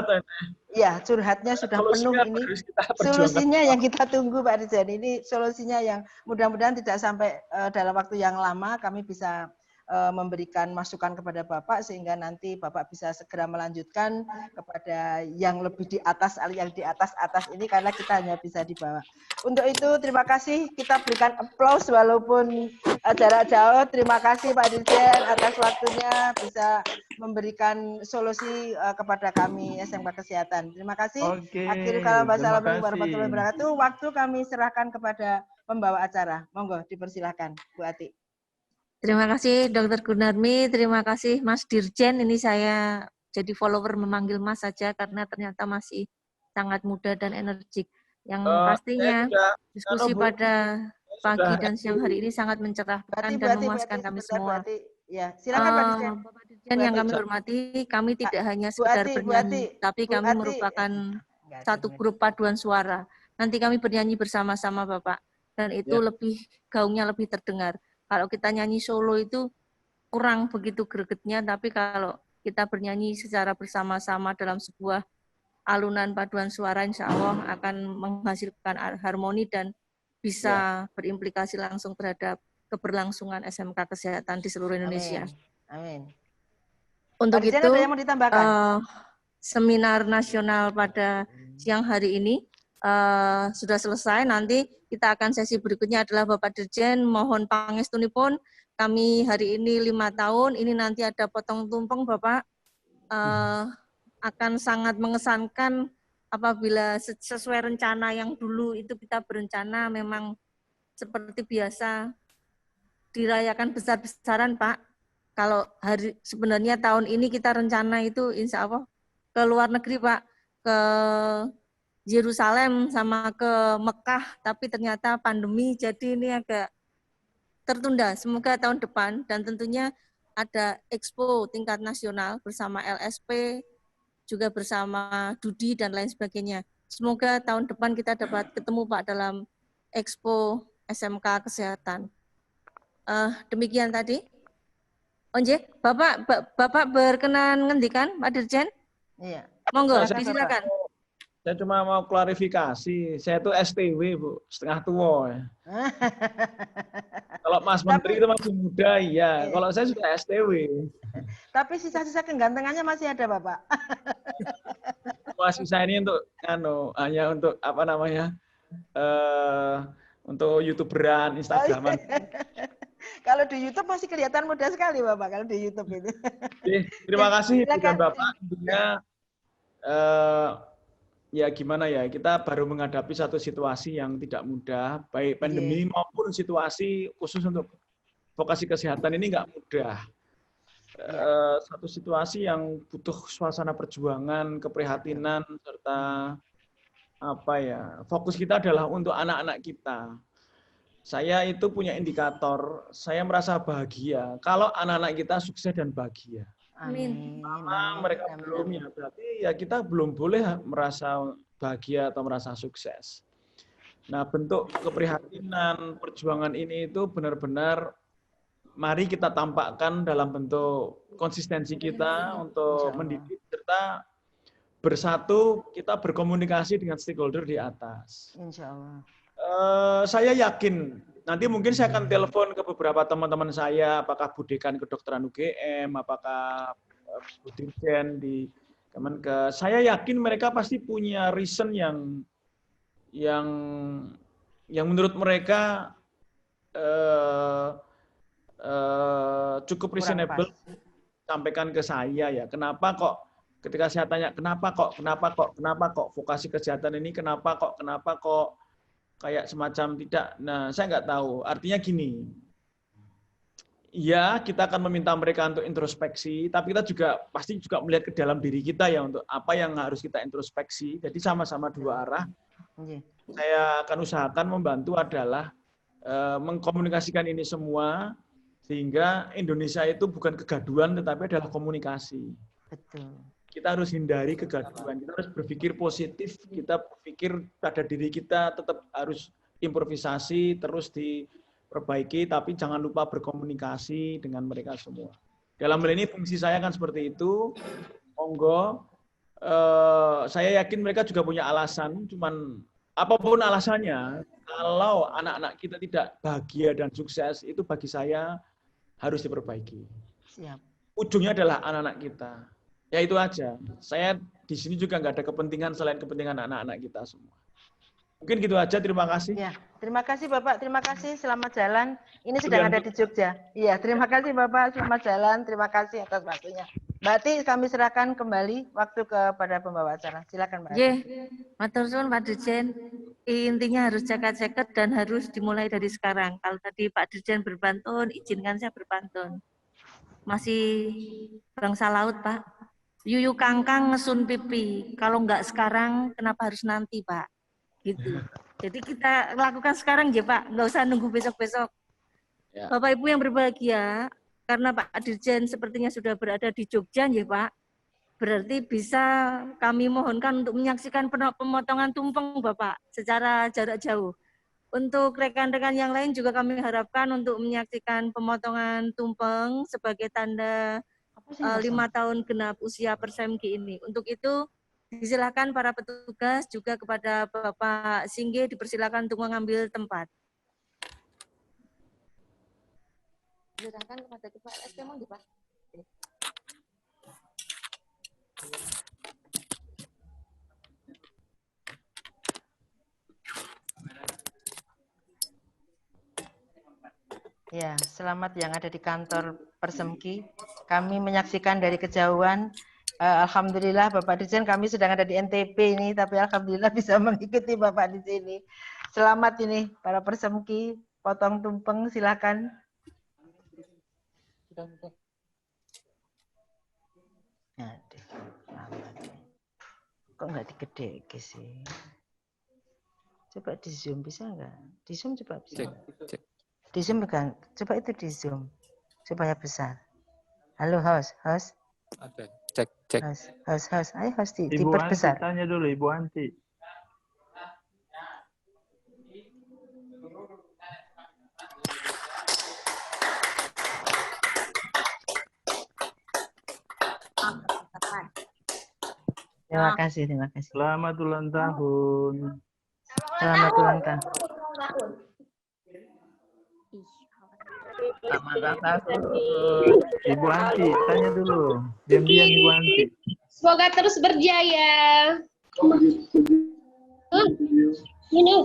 Ya, curhatnya sudah penuh ini. Solusinya yang kita tunggu Pak Dirjen. Ini solusinya yang mudah-mudahan tidak sampai dalam waktu yang lama kami bisa memberikan masukan kepada Bapak sehingga nanti Bapak bisa segera melanjutkan kepada yang lebih di atas, yang di atas ini karena kita hanya bisa di bawah. Untuk itu terima kasih, kita berikan aplaus walaupun jarak jauh. Terima kasih Pak Dirjen atas waktunya bisa memberikan solusi kepada kami SMK Kesehatan. Terima kasih. Akhirul kalam wassalamualaikum warahmatullahi wabarakatuh. Waktu kami serahkan kepada pembawa acara. Monggo dipersilahkan Bu Ati. Terima kasih Dr. Gunarmi, terima kasih Mas Dirjen. Ini saya jadi follower memanggil Mas saja karena ternyata masih sangat muda dan energik. Yang pastinya diskusi pada pagi dan siang hari ini sangat mencerahkan dan memuaskan kami semua. Ya, silakan Pak Dirjen. Bapak Dirjen yang kami hormati, kami tidak hanya sekedar bernyanyi, tapi kami merupakan satu grup paduan suara. Nanti kami bernyanyi bersama-sama Bapak, dan itu lebih gaungnya lebih terdengar. Kalau kita nyanyi solo itu kurang begitu gregetnya, tapi kalau kita bernyanyi secara bersama-sama dalam sebuah alunan paduan suara, insya Allah akan menghasilkan harmoni dan bisa berimplikasi langsung terhadap keberlangsungan SMK Kesehatan di seluruh Indonesia. Amin. Untuk Pak Dirjen, itu, ada yang mau ditambahkan? seminar nasional pada siang hari ini sudah selesai. Nanti kita akan sesi berikutnya adalah Bapak Dirjen, mohon pangestunipun kami hari ini 5 tahun, ini nanti ada potong tumpeng Bapak, akan sangat mengesankan apabila sesuai rencana yang dulu itu kita berencana memang seperti biasa dirayakan besar-besaran Pak. Kalau sebenarnya tahun ini kita rencana itu insya Allah ke luar negeri Pak, ke Yerusalem sama ke Mekah, tapi ternyata pandemi jadi ini agak tertunda. Semoga tahun depan, dan tentunya ada expo tingkat nasional bersama LSP, juga bersama Dudi dan lain sebagainya. Semoga tahun depan kita dapat ketemu Pak dalam expo SMK Kesehatan. Demikian tadi. Onje, Bapak berkenan ngendikan, Pak Dirjen? Iya. Monggo, disilakan. Saya cuma mau klarifikasi, saya itu STW, Bu, setengah tua. Ya. Kalau Mas Menteri itu masih muda, iya. Kalau saya sudah STW. Tapi sisa-sisa kegantengannya masih ada, Bapak. Masih saya ini untuk, hanya untuk apa namanya, untuk YouTuberan, Instagraman. Kalau di YouTube masih kelihatan muda sekali, Bapak, kalau di YouTube itu. Terima kasih, Ibu dan Bapak. Tentunya, ya gimana ya, kita baru menghadapi satu situasi yang tidak mudah, baik pandemi maupun situasi khusus untuk vokasi kesehatan ini nggak mudah. Satu situasi yang butuh suasana perjuangan, keprihatinan, serta apa ya, fokus kita adalah untuk anak-anak kita. Saya itu punya indikator, saya merasa bahagia kalau anak-anak kita sukses dan bahagia. Amin. Mereka belum, ya berarti ya kita belum boleh merasa bahagia atau merasa sukses. Nah, bentuk keprihatinan perjuangan ini itu benar-benar mari kita tampakkan dalam bentuk konsistensi kita untuk mendidik serta bersatu kita berkomunikasi dengan stakeholder di atas. Insya Allah. Saya yakin nanti mungkin saya akan telepon ke beberapa teman-teman saya, apakah Bu Dekan Kedokteran UGM, apakah Bu Dirjen di Kemenkes. Saya yakin mereka pasti punya reason yang menurut mereka cukup reasonable sampaikan ke saya ya. Kenapa kok ketika saya tanya kenapa kok vokasi kesehatan ini kenapa kok kayak semacam tidak. Nah, saya nggak tahu. Artinya gini. Ya, kita akan meminta mereka untuk introspeksi, tapi kita juga pasti juga melihat ke dalam diri kita ya untuk apa yang harus kita introspeksi. Jadi sama-sama dua arah. Saya akan usahakan membantu adalah mengkomunikasikan ini semua sehingga Indonesia itu bukan kegaduhan tetapi adalah komunikasi. Betul. Kita harus hindari kegaduhan, kita harus berpikir positif, kita berpikir pada diri kita tetap harus improvisasi, terus diperbaiki, tapi jangan lupa berkomunikasi dengan mereka semua. Dalam hal ini fungsi saya kan seperti itu, monggo, saya yakin mereka juga punya alasan, cuman apapun alasannya, kalau anak-anak kita tidak bahagia dan sukses, itu bagi saya harus diperbaiki. Siap. Ujungnya adalah anak-anak kita. Ya itu aja. Saya di sini juga nggak ada kepentingan selain kepentingan anak-anak kita semua. Mungkin gitu aja. Terima kasih. Ya, terima kasih Bapak. Terima kasih. Selamat jalan. Ini sedang ada di Jogja. Iya, terima kasih Bapak. Selamat jalan. Terima kasih atas waktunya. Mbak Ati, kami serahkan kembali waktu kepada pembawa acara. Silakan Mbak Ati. Matur suwun Pak Dirjen. Intinya harus ceket-ceket dan harus dimulai dari sekarang. Kalau tadi Pak Dirjen berpantun, izinkan saya berpantun. Masih bangsa laut Pak. Yuyu kangkang ngesun pipi. Kalau enggak sekarang, kenapa harus nanti, Pak? Gitu. Jadi kita lakukan sekarang ya, Pak. Enggak usah nunggu besok-besok. Ya. Bapak Ibu yang berbahagia, karena Pak Dirjen sepertinya sudah berada di Jogja ya, Pak. Berarti bisa kami mohonkan untuk menyaksikan pemotongan tumpeng, Bapak, secara jarak jauh. Untuk rekan-rekan yang lain juga kami harapkan untuk menyaksikan pemotongan tumpeng sebagai tanda 5 tahun genap usia Persemki ini. Untuk itu disilakan para petugas juga kepada Bapak Singgi dipersilakan untuk mengambil tempat. Silakan kepada Kepala SK Manggi, Pak. Ya, selamat yang ada di kantor Persemki. Kami menyaksikan dari kejauhan. Alhamdulillah Bapak Dirjen, kami sedang ada di NTB ini, tapi alhamdulillah bisa mengikuti Bapak di sini. Selamat ini para Persemki, potong tumpeng silakan. Kok nggak digede sih? Coba di zoom bisa nggak? Di zoom coba bisa. Di zoom kan? Coba itu di zoom supaya besar. Halo host. Oke, cek. Host. Ayo host Ibu diperbesar. Anti, tanya dulu Ibu Anti. Terima kasih. Selamat ulang tahun. Selamat ulang tahun. Ibu Anti, tanya dulu. Diam-diam Ibu Anti. Semoga terus berjaya. Ini.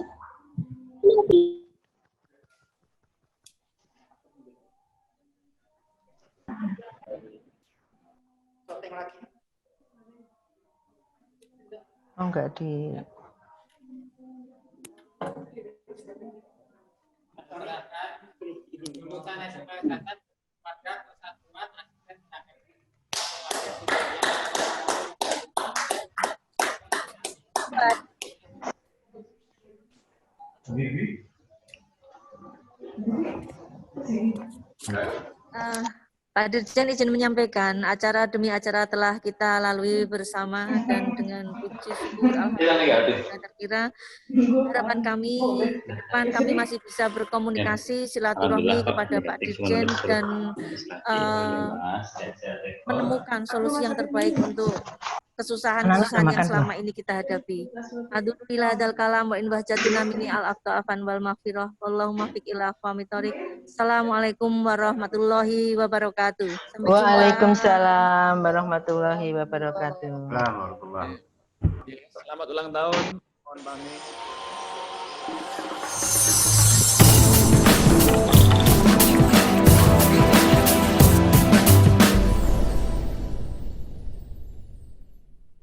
Oh, enggak di Lulusan SMK Kesehatan pada Persatuan Asisten Pak Dirjen izin menyampaikan, acara demi acara telah kita lalui bersama dan dengan puji syukur alhamdulillah. Saya kira harapan kami ke depan kami masih bisa berkomunikasi silaturahmi kepada Pak Dirjen dan menemukan solusi yang terbaik untuk kesusahan-kesusahan yang selama ini kita hadapi. Alhamdulillah dal kalam wa in bahjatina mini al afan wal maghfirah wallahumma fiq ila aqwamitorik. Assalamualaikum warahmatullahi wabarakatuh. Sampai jumpa. Waalaikumsalam warahmatullahi wabarakatuh. Selamat ulang tahun. Mohon pamit.